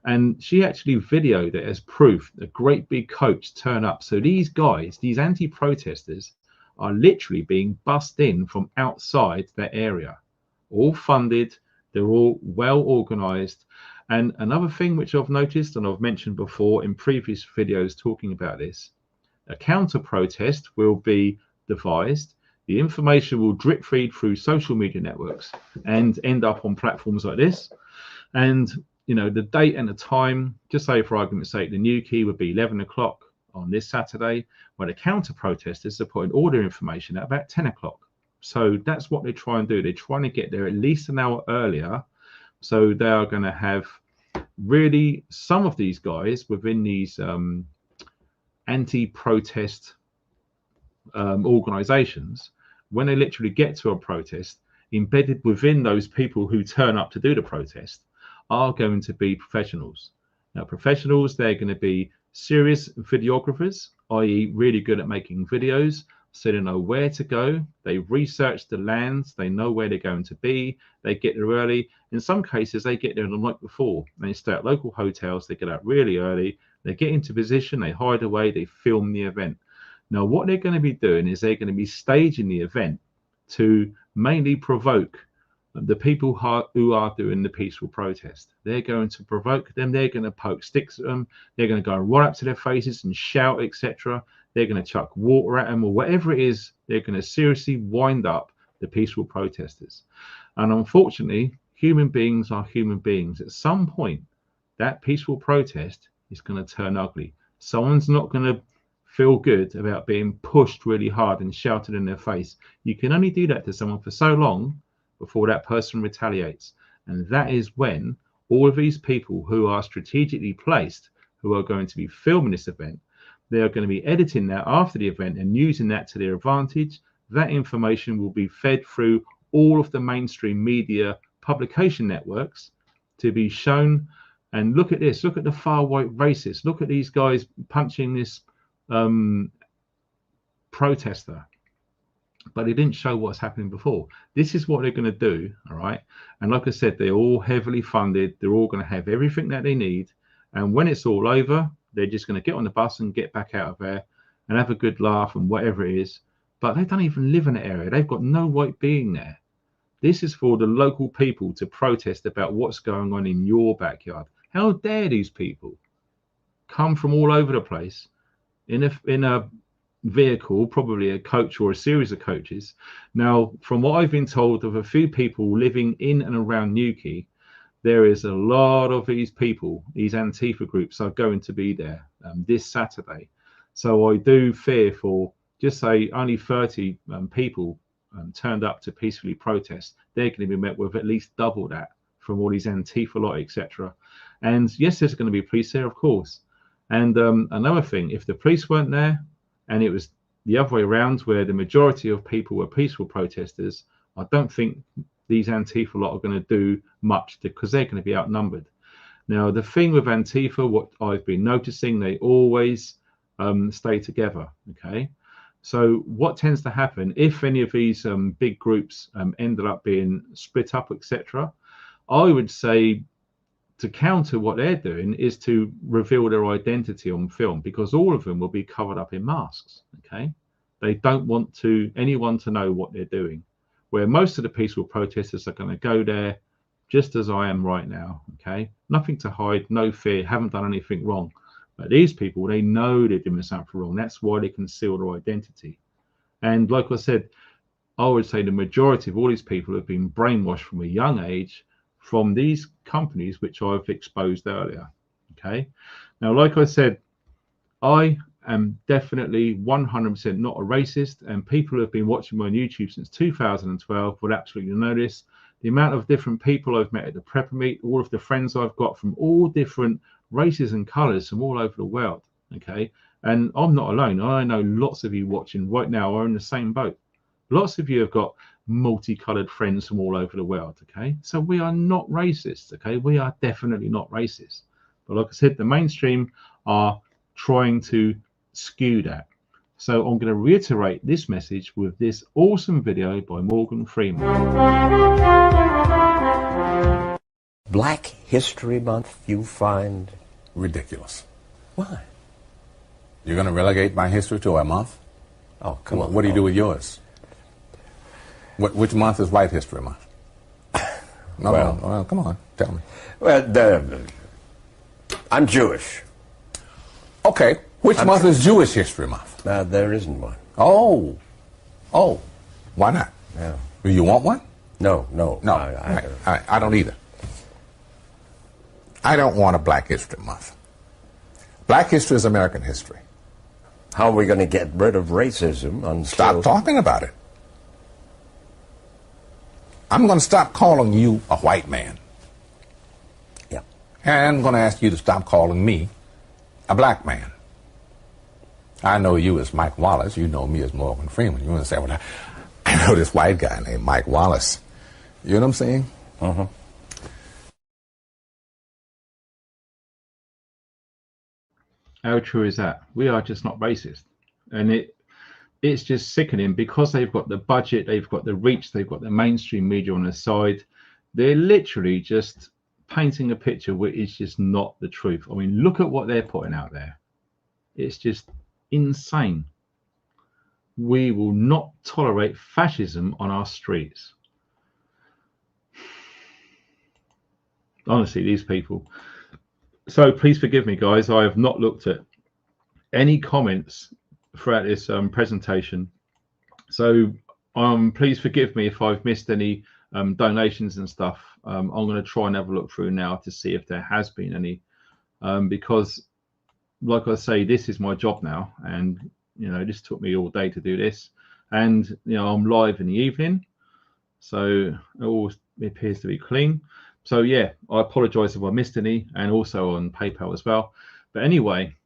And she actually videoed it as proof. A great big coach turn up. So these guys, these anti-protesters, are literally being bussed in from outside their area, all funded. They're all well organized. And another thing which I've noticed, and I've mentioned before in previous videos talking about this, a counter protest will be devised. The information will drip feed through social media networks and end up on platforms like this. And you know, the date and the time, just say for argument's sake, the Newquay would be 11 o'clock on this Saturday, where the counter protesters are putting all their information at about 10 o'clock. So that's what they try and do. They're trying to get there at least an hour earlier. So they are going to have really some of these guys within these anti-protest organizations, when they literally get to a protest, embedded within those people who turn up to do the protest, are going to be professionals. Now, professionals, they're going to be serious videographers, i.e. really good at making videos, so they know where to go, they research the lands, they know where they're going to be, they get there early. In some cases, they get there the night before, and they stay at local hotels, they get out really early, they get into position, they hide away, they film the event. Now, what they're going to be doing is they're going to be staging the event to mainly provoke the people who are doing the peaceful protest. They're going to provoke them. They're going to poke sticks at them. They're going to go right up to their faces and shout, etc. They're going to chuck water at them or whatever it is. They're going to seriously wind up the peaceful protesters. And unfortunately, human beings are human beings. At some point, that peaceful protest is going to turn ugly. Someone's not going to feel good about being pushed really hard and shouted in their face. You can only do that to someone for so long before that person retaliates. And that is when all of these people who are strategically placed, who are going to be filming this event, they are going to be editing that after the event and using that to their advantage. That information will be fed through all of the mainstream media publication networks to be shown. And look at this, look at the far right racists, look at these guys punching this protester. But they didn't show what's happening before. This is what they're going to do, all right? And like I said, they're all heavily funded. They're all going to have everything that they need. And when it's all over, they're just going to get on the bus and get back out of there and have a good laugh and whatever it is. But they don't even live in the area. They've got no right being there. This is for the local people to protest about what's going on in your backyard. How dare these people come from all over the place in a vehicle, probably a coach or a series of coaches. Now, from what I've been told of a few people living in and around Newquay, there is a lot of these people, these Antifa groups are going to be there this Saturday. So I do fear for, just say, only 30 people turned up to peacefully protest. They're going to be met with at least double that from all these Antifa lot, etc. And yes, there's going to be police there, of course. And another thing, if the police weren't there and it was the other way around where the majority of people were peaceful protesters, I don't think these Antifa lot are going to do much because they're going to be outnumbered. Now, the thing with Antifa, what I've been noticing, they always stay together, okay? So what tends to happen, if any of these big groups ended up being split up, etc., I would say to counter what they're doing is to reveal their identity on film, because all of them will be covered up in masks, okay? They don't want anyone to know what they're doing. Where most of the peaceful protesters are going to go there just as I am right now, okay? Nothing to hide, no fear, haven't done anything wrong. But these people, they know they're doing something wrong. That's why they conceal their identity. And like I said, I would say the majority of all these people have been brainwashed from a young age from these companies which I've exposed earlier, okay? Now, like I said, I am definitely 100% not a racist, and people who have been watching my YouTube since 2012 would absolutely know this. The amount of different people I've met at the prepper meet, all of the friends I've got from all different races and colors from all over the world, okay? And I'm not alone. I know lots of you watching right now are in the same boat. Lots of you have got multicolored friends from all over the world, okay? So we are not racist, okay? We are definitely not racist. But like I said, the mainstream are trying to skew that. So I'm going to reiterate this message with this awesome video by Morgan Freeman. Black History Month you find ridiculous. Why? You're going to relegate my history to a month? Oh, come on. What do you do with yours? Which month is White History Month? No, well, come on, tell me. Well, I'm Jewish. Okay, which month is Jewish History Month? There isn't one. Oh, why not? Yeah. Do you want one? No. I don't either. I don't want a Black History Month. Black history is American history. How are we going to get rid of racism until... Stop talking about it. I'm going to stop calling you a white man. Yeah. And I'm going to ask you to stop calling me a black man. I know you as Mike Wallace. You know me as Morgan Freeman. You want to say, well, I know this white guy named Mike Wallace. You know what I'm saying? Uh-huh. How true is that? We are just not racist. And it's just sickening because they've got the budget, they've got the reach, they've got the mainstream media on their side. They're literally just painting a picture which is just not the truth. I mean, look at what they're putting out there. It's just insane. We will not tolerate fascism on our streets. Honestly, these people. So please forgive me, guys. I have not looked at any comments throughout this presentation. So please forgive me if I've missed any donations and stuff. I'm going to try and have a look through now to see if there has been any, because like I say, this is my job now, and you know, this took me all day to do this, and you know, I'm live in the evening, so it all appears to be clean. So yeah, I apologize if I missed any, and also on PayPal as well. But anyway,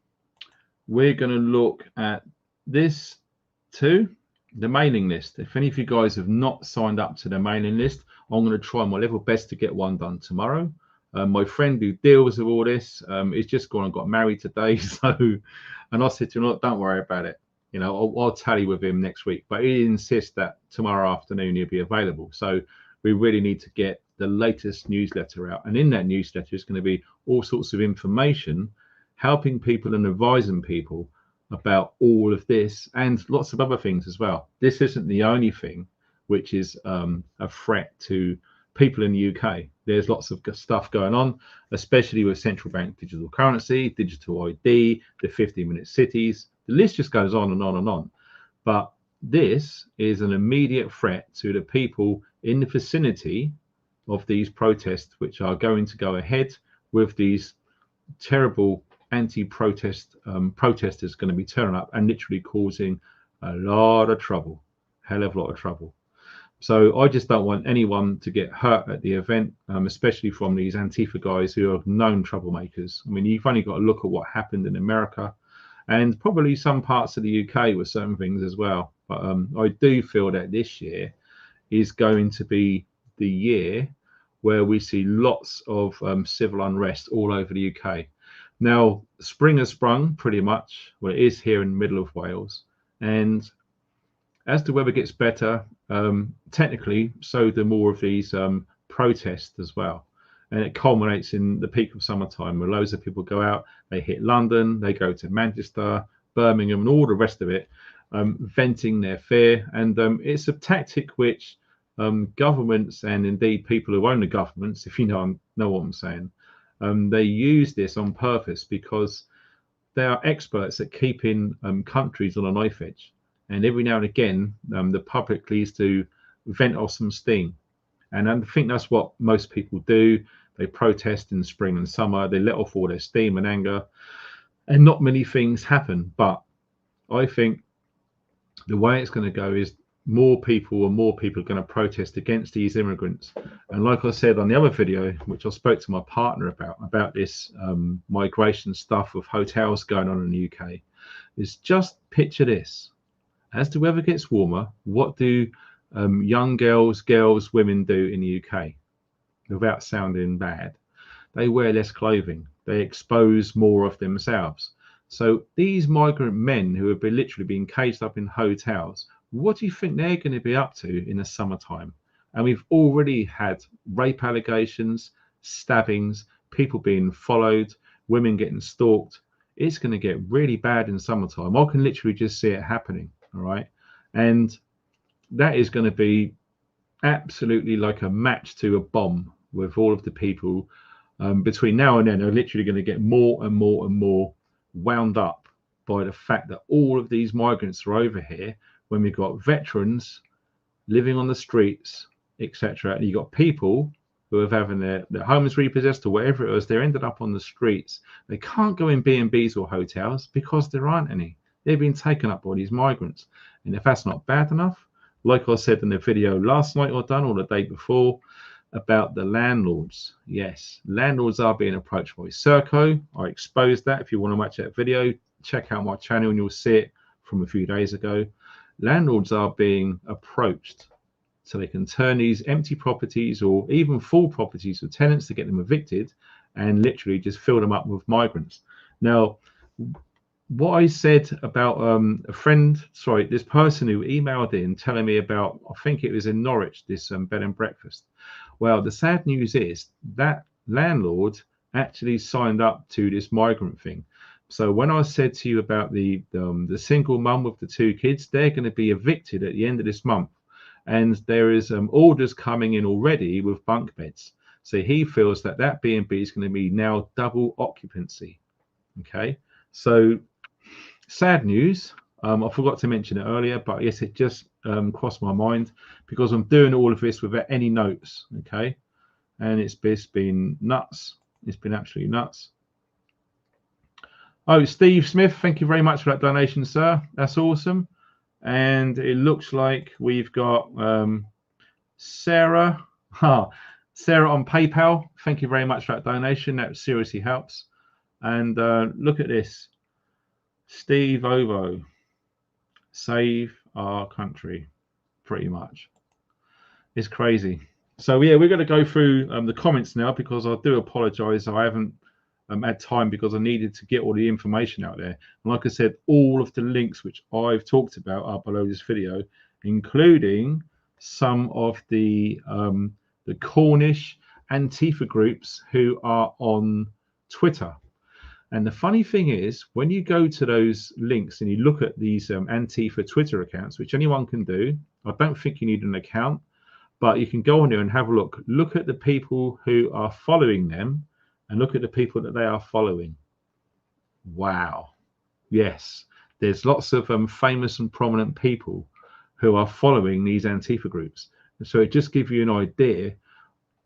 we're going to look at this too. the mailing list. If any of you guys have not signed up to the mailing list, I'm going to try my level best to get one done tomorrow. My friend who deals with all this is just gone and got married today. So, and I said to him, look, don't worry about it. You know, I'll tally with him next week. But he insists that tomorrow afternoon he'll be available. So we really need to get the latest newsletter out. And in that newsletter is going to be all sorts of information, helping people and advising people about all of this and lots of other things as well. This isn't the only thing which is a threat to people in the UK. There's lots of stuff going on, especially with central bank digital currency, digital ID, the 15-minute cities. The list just goes on and on and on. But this is an immediate threat to the people in the vicinity of these protests, which are going to go ahead with these terrible anti-protest protesters going to be turning up and literally causing a lot of trouble, hell of a lot of trouble. So I just don't want anyone to get hurt at the event, especially from these Antifa guys who are known troublemakers. I mean, you've only got to look at what happened in America and probably some parts of the UK with certain things as well. But I do feel that this year is going to be the year where we see lots of civil unrest all over the UK. Now, spring has sprung pretty much. Well, it is here in the middle of Wales. And as the weather gets better, technically, so do more of these protests as well. And it culminates in the peak of summertime where loads of people go out, they hit London, they go to Manchester, Birmingham, and all the rest of it, venting their fear. And it's a tactic which governments and indeed people who own the governments, if you know what I'm saying, they use this on purpose because they are experts at keeping countries on a knife edge. And every now and again, the public needs to vent off some steam. And I think that's what most people do. They protest in spring and summer. They let off all their steam and anger. And not many things happen. But I think the way it's going to go is more people are going to protest against these immigrants. And like I said on the other video, which I spoke to my partner about this migration stuff with hotels going on in the UK, is just picture this. As the weather gets warmer, what do young girls, women do in the UK? Without sounding bad, they wear less clothing. They expose more of themselves. So these migrant men who have been literally being caged up in hotels, what do you think they're going to be up to in the summertime? And we've already had rape allegations, stabbings, people being followed, women getting stalked. It's going to get really bad in summertime. I can literally just see it happening. All right. And that is going to be absolutely like a match to a bomb with all of the people between now and then are literally going to get more and more and more wound up by the fact that all of these migrants are over here when we've got veterans living on the streets, etc. And you've got people who have having their homes repossessed or whatever it was, they're ended up on the streets. They can't go in B&Bs or hotels because there aren't any. They've been taken up by these migrants. And if that's not bad enough, like I said in the video last night or the day before about the landlords. Yes, landlords are being approached by Serco. I exposed that. If you want to watch that video, check out my channel and you'll see it from a few days ago. Landlords are being approached so they can turn these empty properties or even full properties with tenants to get them evicted and literally just fill them up with migrants. Now, what I said about this person who emailed in telling me about, I think it was in Norwich, this bed and breakfast. Well, the sad news is that landlord actually signed up to this migrant thing. So when I said to you about the single mum with the 2 kids, they're going to be evicted at the end of this month. And there is orders coming in already with bunk beds. So he feels that B&B is going to be now double occupancy. Okay, so sad news. I forgot to mention it earlier, but yes, it just crossed my mind because I'm doing all of this without any notes. Okay, and it's been nuts. It's been absolutely nuts. Oh, Steve Smith, thank you very much for that donation, sir. That's awesome. And it looks like we've got Sarah. Sarah on PayPal. Thank you very much for that donation. That seriously helps. And look at this. Steve Ovo. Save our country, pretty much. It's crazy. So yeah, we're going to go through the comments now, because I do apologize. I haven't had time because I needed to get all the information out there. And like I said, all of the links which I've talked about are below this video, including some of the Cornish Antifa groups who are on Twitter. And the funny thing is, when you go to those links and you look at these Antifa Twitter accounts, which anyone can do, I don't think you need an account, but you can go on there and have a look. Look at the people who are following them and look at the people that they are following. Wow. Yes, there's lots of famous and prominent people who are following these Antifa groups. So it just gives you an idea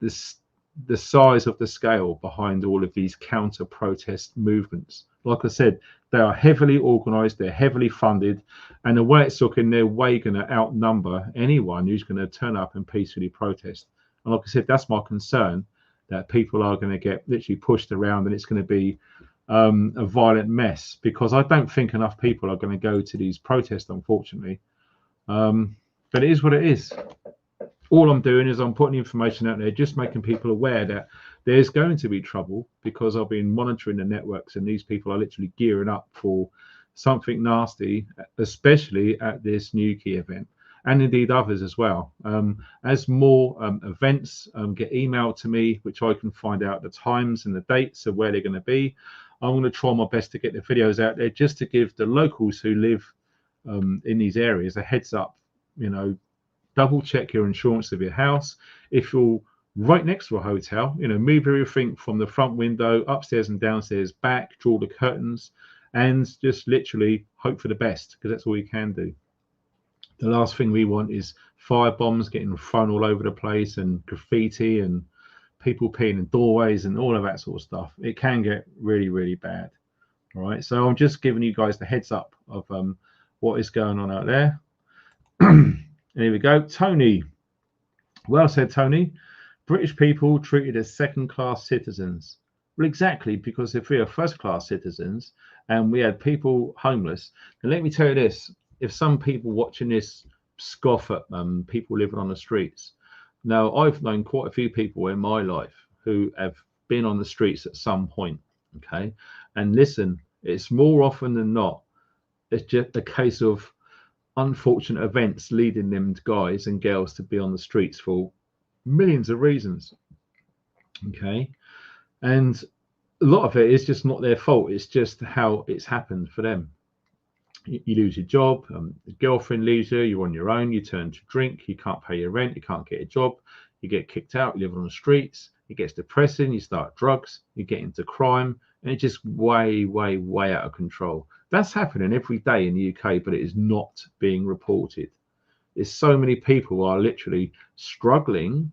the size of the scale behind all of these counter-protest movements. Like I said, they are heavily organized, they're heavily funded, and the way it's looking, they're way going to outnumber anyone who's going to turn up and peacefully protest. And like I said, that's my concern, that people are going to get literally pushed around and it's going to be a violent mess, because I don't think enough people are going to go to these protests, unfortunately. But it is what it is. All I'm doing is I'm putting information out there, just making people aware that there's going to be trouble, because I've been monitoring the networks and these people are literally gearing up for something nasty, especially at this Newquay event, and indeed others as well. As more events get emailed to me, which I can find out the times and the dates of where they're going to be, I'm going to try my best to get the videos out there, just to give the locals who live in these areas a heads up. You know, double check your insurance of your house. If you're right next to a hotel, you know, move everything from the front window, upstairs and downstairs, back, draw the curtains, and just literally hope for the best, because that's all you can do. The last thing we want is fire bombs getting thrown all over the place, and graffiti, and people peeing in doorways, and all of that sort of stuff. It can get really, really bad. All right, so I'm just giving you guys the heads up of what is going on out there. Here we go. Tony. Well said, Tony. British people treated as second-class citizens. Well, exactly, because if we are first-class citizens and we had people homeless, then let me tell you this, if some people watching this scoff at people living on the streets. Now, I've known quite a few people in my life who have been on the streets at some point, okay? And listen, it's more often than not, it's just a case of unfortunate events leading them guys and girls to be on the streets for millions of reasons, okay? And a lot of it is just not their fault. It's just how it's happened for them. You lose your job, your girlfriend leaves you, you're on your own, you turn to drink, you can't pay your rent, you can't get a job, you get kicked out, you live on the streets, it gets depressing, you start drugs, you get into crime, and it's just way, way, way out of control. That's happening every day in the UK, but it is not being reported. There's so many people who are literally struggling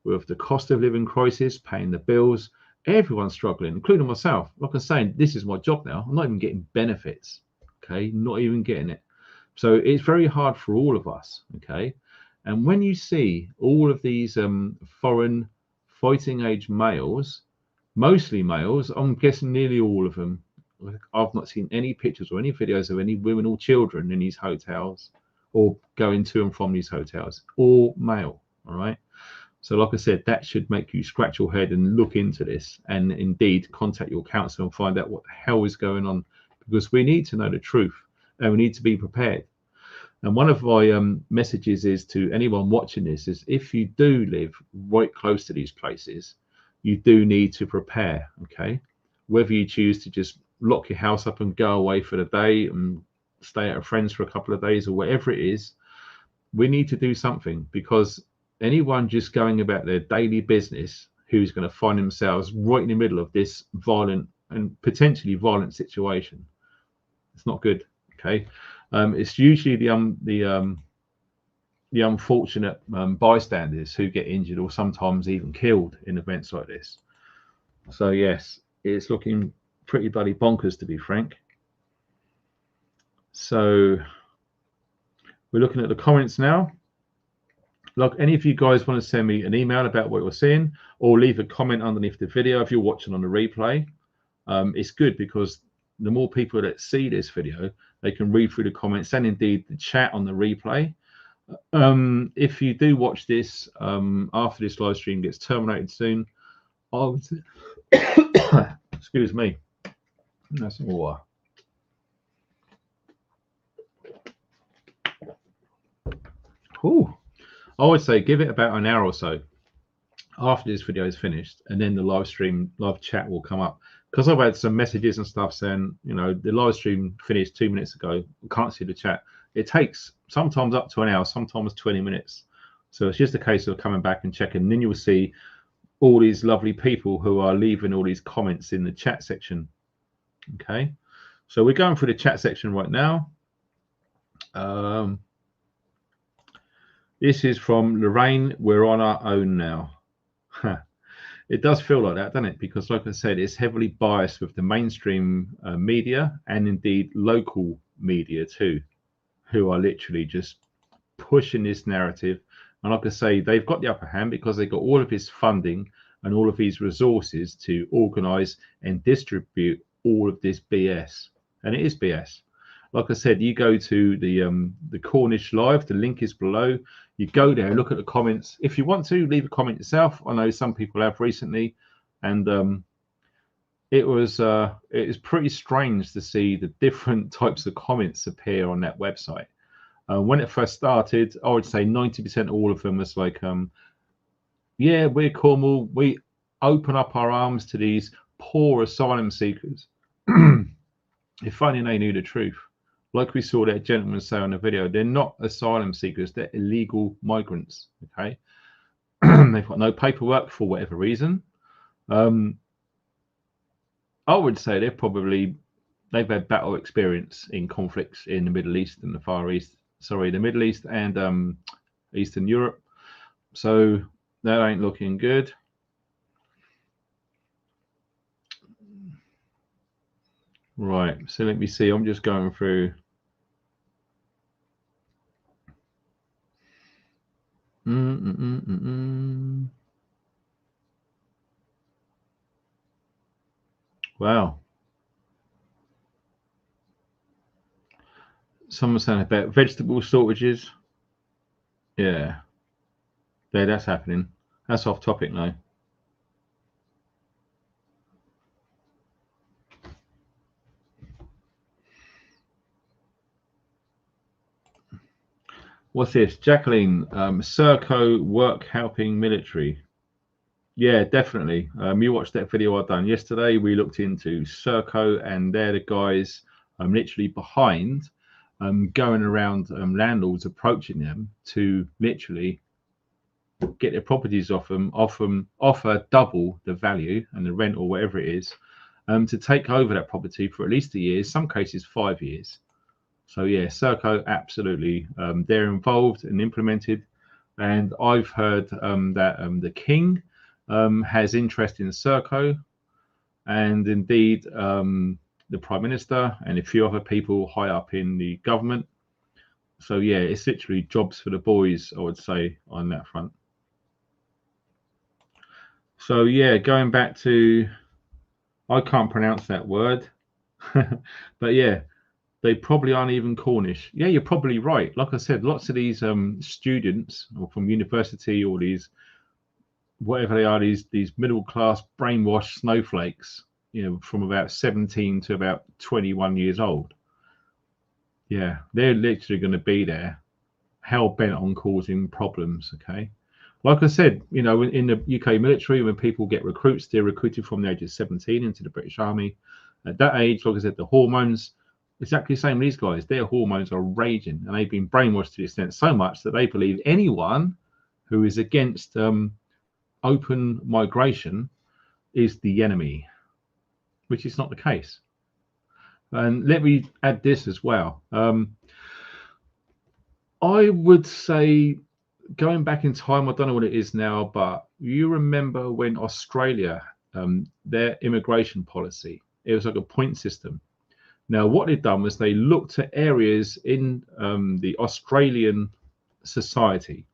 with the cost of living crisis, paying the bills. Everyone's struggling, including myself. Like I'm saying, this is my job now. I'm not even getting benefits, okay? Not even getting it. So it's very hard for all of us, okay? And when you see all of these foreign fighting age males, mostly males, I'm guessing nearly all of them, I've not seen any pictures or any videos of any women or children in these hotels or going to and from these hotels, all male, all right? So like I said, that should make you scratch your head and look into this, and indeed contact your counsellor and find out what the hell is going on, because we need to know the truth and we need to be prepared. And one of my messages is to anyone watching this is, if you do live right close to these places, you do need to prepare, okay? Whether you choose to just lock your house up and go away for the day and stay at a friend's for a couple of days or whatever it is, we need to do something, because anyone just going about their daily business who's going to find themselves right in the middle of this violent and potentially violent situation, it's not good, okay? It's usually the unfortunate bystanders who get injured or sometimes even killed in events like this. So yes, it's looking pretty bloody bonkers, to be frank. So we're looking at the comments now. Like, any of you guys want to send me an email about what you're seeing, or leave a comment underneath the video if you're watching on the replay, it's good, because the more people that see this video, they can read through the comments and indeed the chat on the replay. If you do watch this after this live stream gets terminated soon, I would excuse me, that's some water. Ooh. I would say give it about an hour or so after this video is finished, and then the live chat will come up, because I've had some messages and stuff saying, you know, the live stream finished 2 minutes ago, can't see the chat. It takes sometimes up to an hour, sometimes 20 minutes. So it's just a case of coming back and checking, and then you'll see all these lovely people who are leaving all these comments in the chat section. Okay, so we're going through the chat section right now. This is from Lorraine. We're on our own now. It does feel like that, doesn't it? Because like I said, it's heavily biased with the mainstream media and indeed local media too, who are literally just pushing this narrative. And like I say, they've got the upper hand because they got all of his funding and all of his resources to organize and distribute all of this BS. And it is BS. Like I said, you go to the Cornish Live, the link is below. You go there, look at the comments. If you want to, leave a comment yourself. I know some people have recently, and it was pretty strange to see the different types of comments appear on that website. When it first started, I would say 90% all of them was like, yeah, we're Cornwall. We open up our arms to these poor asylum seekers. If only they knew the truth. Like we saw that gentleman say on the video, they're not asylum seekers, they're illegal migrants, okay? They've got no paperwork for whatever reason. I would say they've had battle experience in conflicts in the Middle East and the Far East, sorry, the Middle East and Eastern Europe. So that ain't looking good. Right, so let me see, I'm just going through. Wow. Someone's saying about vegetable shortages. Yeah, that's happening. That's off topic now. What's this? Jacqueline, Serco work helping military. Yeah, definitely. You watched that video I done yesterday. We looked into Serco, and they're the guys literally behind going around landlords, approaching them to literally get their properties off them, offer double the value and the rent or whatever it is, to take over that property for at least a year, some cases 5 years. So yeah, Serco, absolutely, they're involved and implemented. And I've heard that the King has interest in Serco, and indeed the Prime Minister and a few other people high up in the government. So yeah, it's literally jobs for the boys, I would say, on that front. So yeah, going back to, I can't pronounce that word, but yeah, they probably aren't even Cornish. Yeah, you're probably right. Like I said, lots of these students or from university or these, whatever they are, these middle class brainwashed snowflakes, you know, from about 17 to about 21 years old. Yeah, they're literally going to be there, hell bent on causing problems. Okay, like I said, you know, in the UK military, when people get recruits, they're recruited from the age of 17 into the British Army. At that age, like I said, the hormones, exactly the same. These guys, their hormones are raging, and they've been brainwashed to the extent so much that they believe anyone who is against open migration is the enemy, which is not the case. And let me add this as well. I would say, going back in time, I don't know what it is now, but you remember when Australia, their immigration policy, it was like a point system. Now, what they'd done was they looked at areas in the Australian society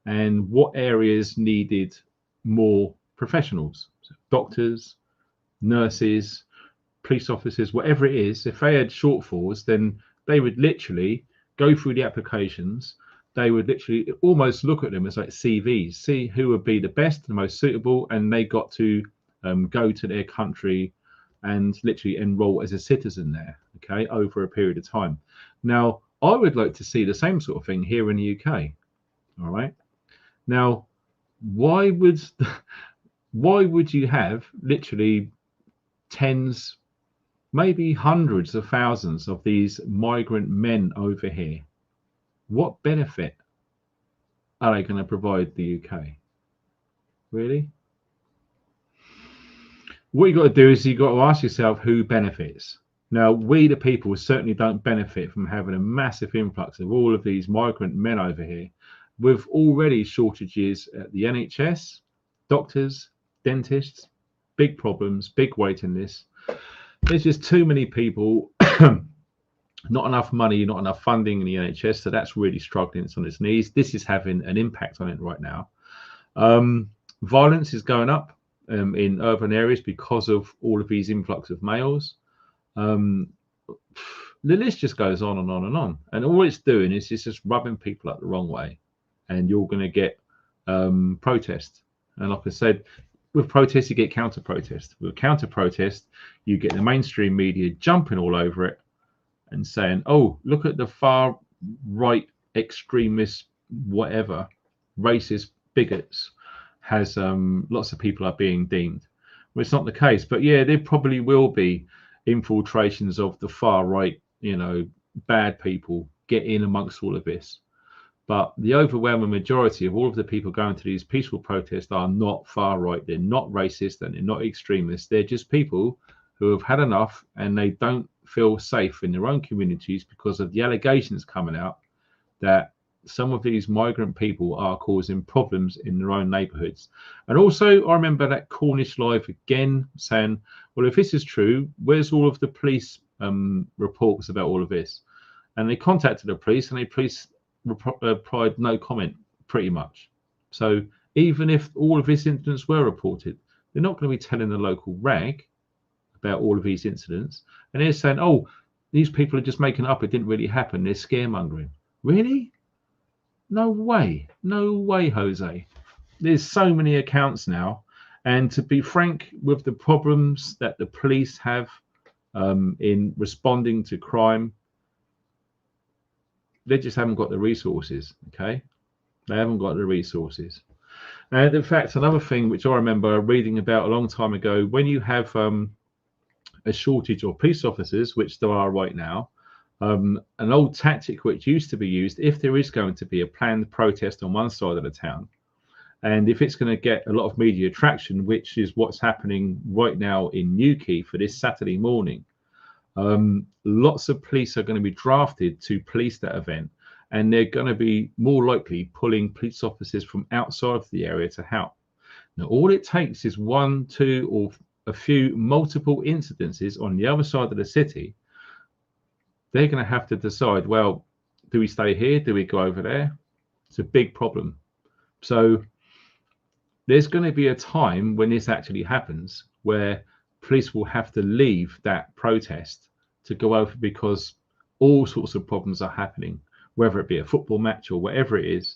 and what areas needed more professionals, so doctors, nurses, police officers, whatever it is, if they had shortfalls, then they would literally go through the applications. They would literally almost look at them as like CVs, see who would be the best, the most suitable, and they got to go to their country and literally enroll as a citizen there, okay, over a period of time. Now, I would like to see the same sort of thing here in the UK, all right? Now, why would you have literally tens, maybe hundreds of thousands of these migrant men over here? What benefit are they going to provide the UK? Really? What you got to do is you got to ask yourself who benefits. Now, we the people certainly don't benefit from having a massive influx of all of these migrant men over here, with already shortages at the NHS, doctors, dentists, big problems, big waiting lists. There's just too many people, not enough money, not enough funding in the NHS, so that's really struggling. It's on its knees. This is having an impact on it right now. Violence is going up in urban areas because of all of these influx of males. The list just goes on and on and on. And all it's doing is it's just rubbing people up the wrong way. And you're going to get protest. And like I said, with protest, you get counter protest. With counter protest, you get the mainstream media jumping all over it and saying, oh, look at the far right extremists, whatever, racist bigots, has lots of people are being deemed. Well, it's not the case. But yeah, there probably will be infiltrations of the far right, you know, bad people get in amongst all of this. But the overwhelming majority of all of the people going to these peaceful protests are not far right. They're not racist and they're not extremists. They're just people who have had enough and they don't feel safe in their own communities because of the allegations coming out that some of these migrant people are causing problems in their own neighborhoods. And also, I remember that Cornish Live again saying, well, if this is true, where's all of the police reports about all of this? And they contacted the police and the police replied no comment, pretty much. So even if all of these incidents were reported, they're not going to be telling the local rag about all of these incidents. And they're saying, oh, these people are just making it up. It didn't really happen. They're scaremongering. Really? No way. No way, Jose. There's so many accounts now. And to be frank, with the problems that the police have in responding to crime, they just haven't got the resources, okay? They haven't got the resources. And in fact, another thing which I remember reading about a long time ago, when you have a shortage of police officers, which there are right now, an old tactic which used to be used, if there is going to be a planned protest on one side of the town, and if it's going to get a lot of media traction, which is what's happening right now in Newquay for this Saturday morning, lots of police are going to be drafted to police that event, and they're going to be more likely pulling police officers from outside of the area to help. Now, all it takes is one, two, or a few multiple incidences on the other side of the city. They're going to have to decide, well, do we stay here? Do we go over there? It's a big problem. So there's going to be a time when this actually happens where police will have to leave that protest to go over because all sorts of problems are happening, whether it be a football match or whatever it is,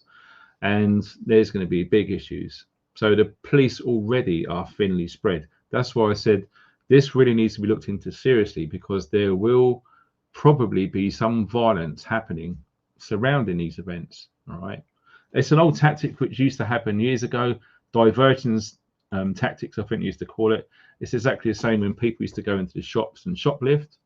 and there's going to be big issues. So the police already are thinly spread. That's why I said this really needs to be looked into seriously, because there will probably be some violence happening surrounding these events. All right, it's an old tactic which used to happen years ago, diversions tactics, I think they used to call it. It's exactly the same when people used to go into the shops and shoplift.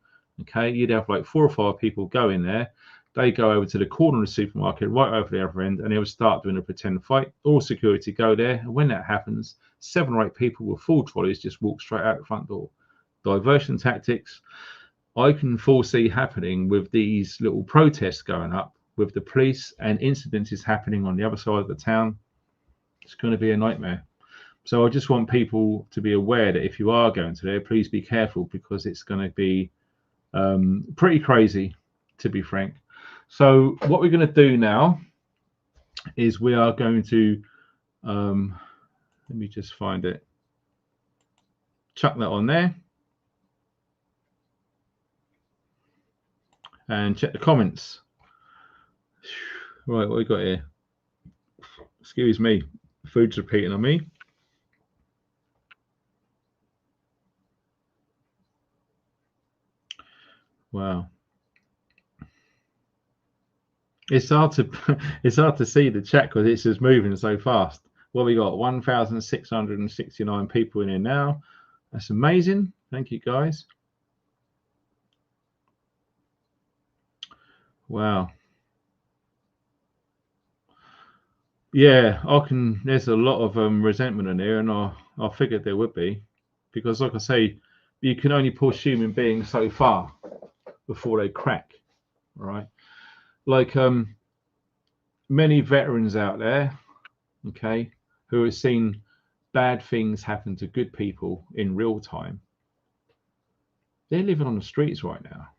Okay, you'd have like 4 or 5 people go in there. They go over to the corner of the supermarket right over the other end, and they will start doing a pretend fight. All security go there, and when that happens, 7 or 8 people with full trolleys just walk straight out the front door. Diversion tactics I can foresee happening with these little protests going up with the police and incidences happening on the other side of the town. It's going to be a nightmare. So I just want people to be aware that if you are going to there, please be careful, because it's going to be pretty crazy, to be frank. So what we're going to do now is we are going to, let me just find it, chuck that on there. and check the comments. Right, what we got here? Excuse me, food's repeating on me. Wow. It's hard to see the chat because it's just moving so fast. Well, we got 1,669 people in here now. That's amazing. Thank you, guys. Wow. Yeah, there's a lot of resentment in here, and I figured there would be, because like I say, you can only push human beings so far before they crack, right? Like many veterans out there, okay, who have seen bad things happen to good people in real time. They're living on the streets right now.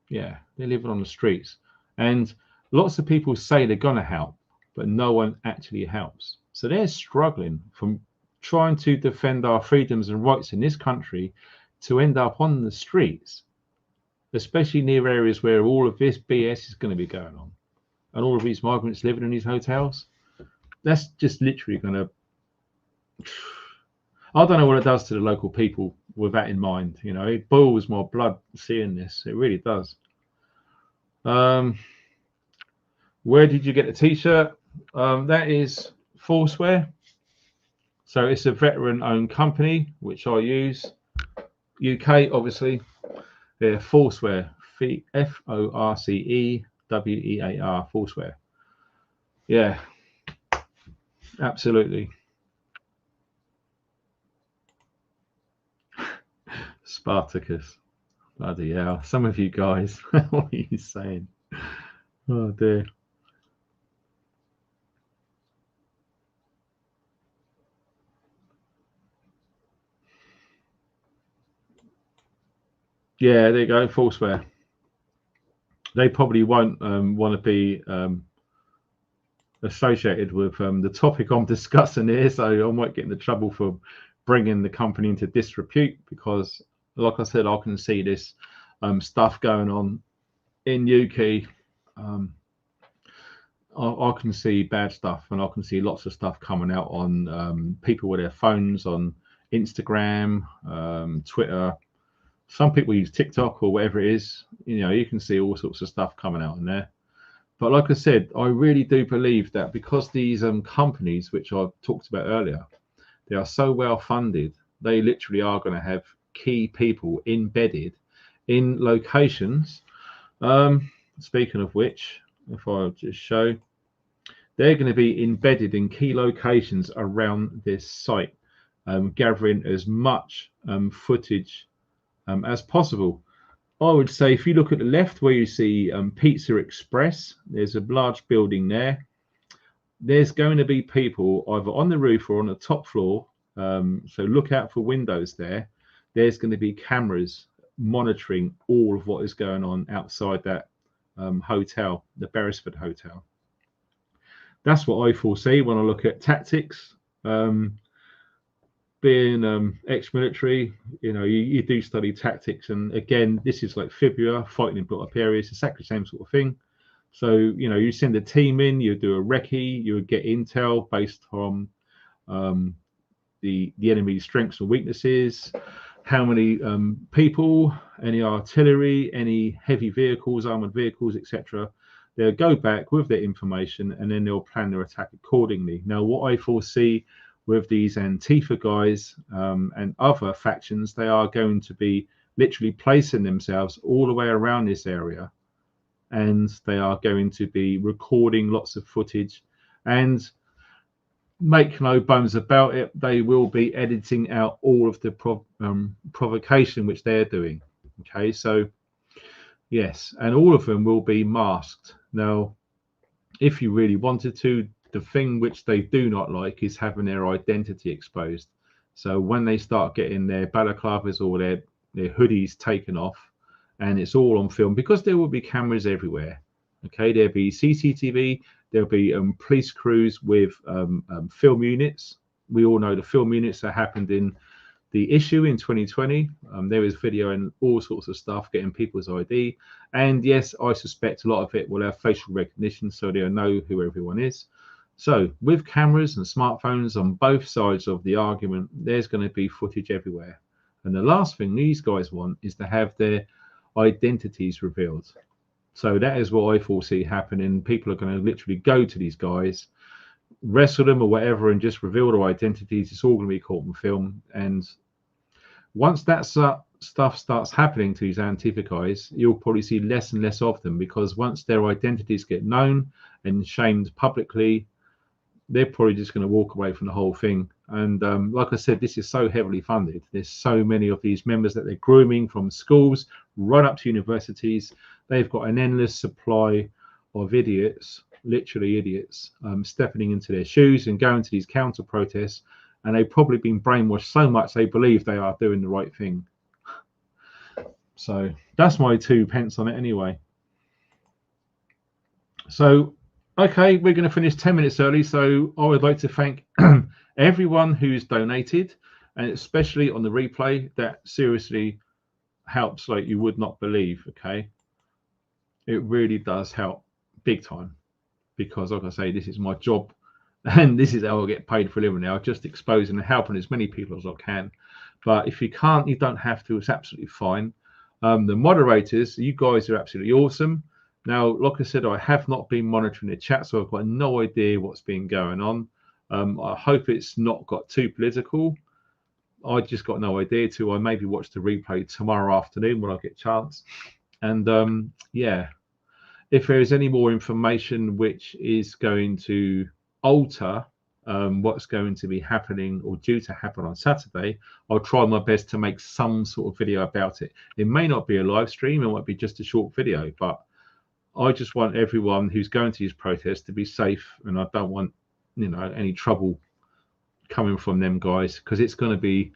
Yeah, they're living on the streets, and lots of people say they're gonna help, but no one actually helps. So they're struggling from trying to defend our freedoms and rights in this country to end up on the streets, especially near areas where all of this BS is going to be going on, and all of these migrants living in these hotels. That's just literally going to, I don't know what it does to the local people with that in mind. You know, it boils my blood seeing this. It really does. Where did you get the t-shirt? That is Foursquare. So it's a veteran-owned company, which I use. UK, obviously. They're Foursquare. F-O-R-C-E-W-E-A-R. Foursquare. Yeah. Absolutely. Spartacus. Bloody hell. Some of you guys, what are you saying? Oh dear. Yeah, there you go, Foursquare. They probably won't want to be associated with the topic I'm discussing here, so I might get into trouble for bringing the company into disrepute, because, like I said, I can see this stuff going on in UK. I can see bad stuff, and I can see lots of stuff coming out on people with their phones, on Instagram, Twitter. Some people use TikTok or whatever it is. You know, you can see all sorts of stuff coming out in there. But like I said, I really do believe that because these companies, which I talked about earlier, they are so well funded, they literally are going to have key people embedded in locations. Speaking of which, if I just show, they're going to be embedded in key locations around this site, gathering as much footage as possible. I would say if you look at the left where you see Pizza Express, there's a large building there. There's going to be people either on the roof or on the top floor. So look out for windows there. There's going to be cameras monitoring all of what is going on outside that hotel, the Beresford Hotel. That's what I foresee when I look at tactics. Being ex-military, you know, you do study tactics, and again, this is like Fibula, fighting in built-up areas, exactly the same sort of thing. So, you know, you send a team in, you do a recce, you would get intel based on the enemy's strengths and weaknesses, how many people, any artillery, any heavy vehicles, armored vehicles, etc. They'll go back with their information, and then they'll plan their attack accordingly. Now, what I foresee with these Antifa guys and other factions, they are going to be literally placing themselves all the way around this area, and they are going to be recording lots of footage, and make no bones about it, they will be editing out all of the provocation which they're doing. Okay, so yes, and all of them will be masked. Now, if you really wanted to, the thing which they do not like is having their identity exposed. So when they start getting their balaclavas or their hoodies taken off, and it's all on film, because there will be cameras everywhere. Okay, there'll be CCTV, there'll be police crews with film units. We all know the film units that happened in the issue in 2020. There was video and all sorts of stuff getting people's ID. And yes, I suspect a lot of it will have facial recognition, so they'll know who everyone is. So with cameras and smartphones on both sides of the argument, there's going to be footage everywhere. And the last thing these guys want is to have their identities revealed. So that is what I foresee happening. People are going to literally go to these guys, wrestle them or whatever, and just reveal their identities. It's all going to be caught on film. And once that stuff starts happening to these Antifa guys, you'll probably see less and less of them, because once their identities get known and shamed publicly, they're probably just going to walk away from the whole thing. And like I said, this is so heavily funded. There's so many of these members that they're grooming from schools right up to universities. They've got an endless supply of idiots, literally idiots, stepping into their shoes and going to these counter protests. And they've probably been brainwashed so much they believe they are doing the right thing. So that's my 2 pence on it anyway. So, okay, we're going to finish 10 minutes early. So I would like to thank everyone who's donated, and especially on the replay. That seriously helps like you would not believe. Okay, it really does help big time, because like I say, this is my job. And this is how I get paid for a living now, just exposing and helping as many people as I can. But if you can't, you don't have to. It's absolutely fine. The moderators, you guys are absolutely awesome. Now, like I said, I have not been monitoring the chat, so I've got no idea what's been going on. I hope it's not got too political. I just got no idea I maybe watch the replay tomorrow afternoon when I get a chance. And yeah, if there is any more information which is going to alter what's going to be happening or due to happen on Saturday, I'll try my best to make some sort of video about it. It may not be a live stream, it might be just a short video, but I just want everyone who's going to these protests to be safe, and I don't want, you know, any trouble coming from them guys, because it's going to be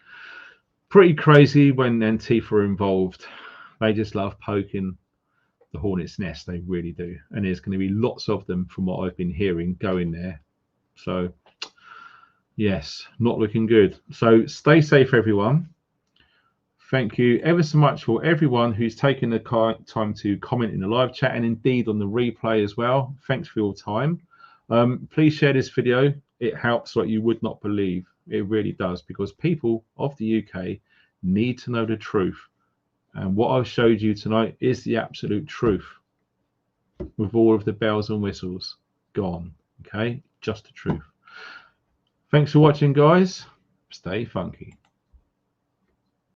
pretty crazy when Antifa are involved. They just love poking the hornet's nest, they really do, and there's going to be lots of them from what I've been hearing going there. So yes, not looking good. So stay safe, everyone. Thank you ever so much for everyone who's taken the time to comment in the live chat, and indeed on the replay as well. Thanks for your time. Please share this video. It helps like you would not believe. It really does, because people of the UK need to know the truth. And what I've showed you tonight is the absolute truth, with all of the bells and whistles gone. Okay, just the truth. Thanks for watching, guys. Stay funky.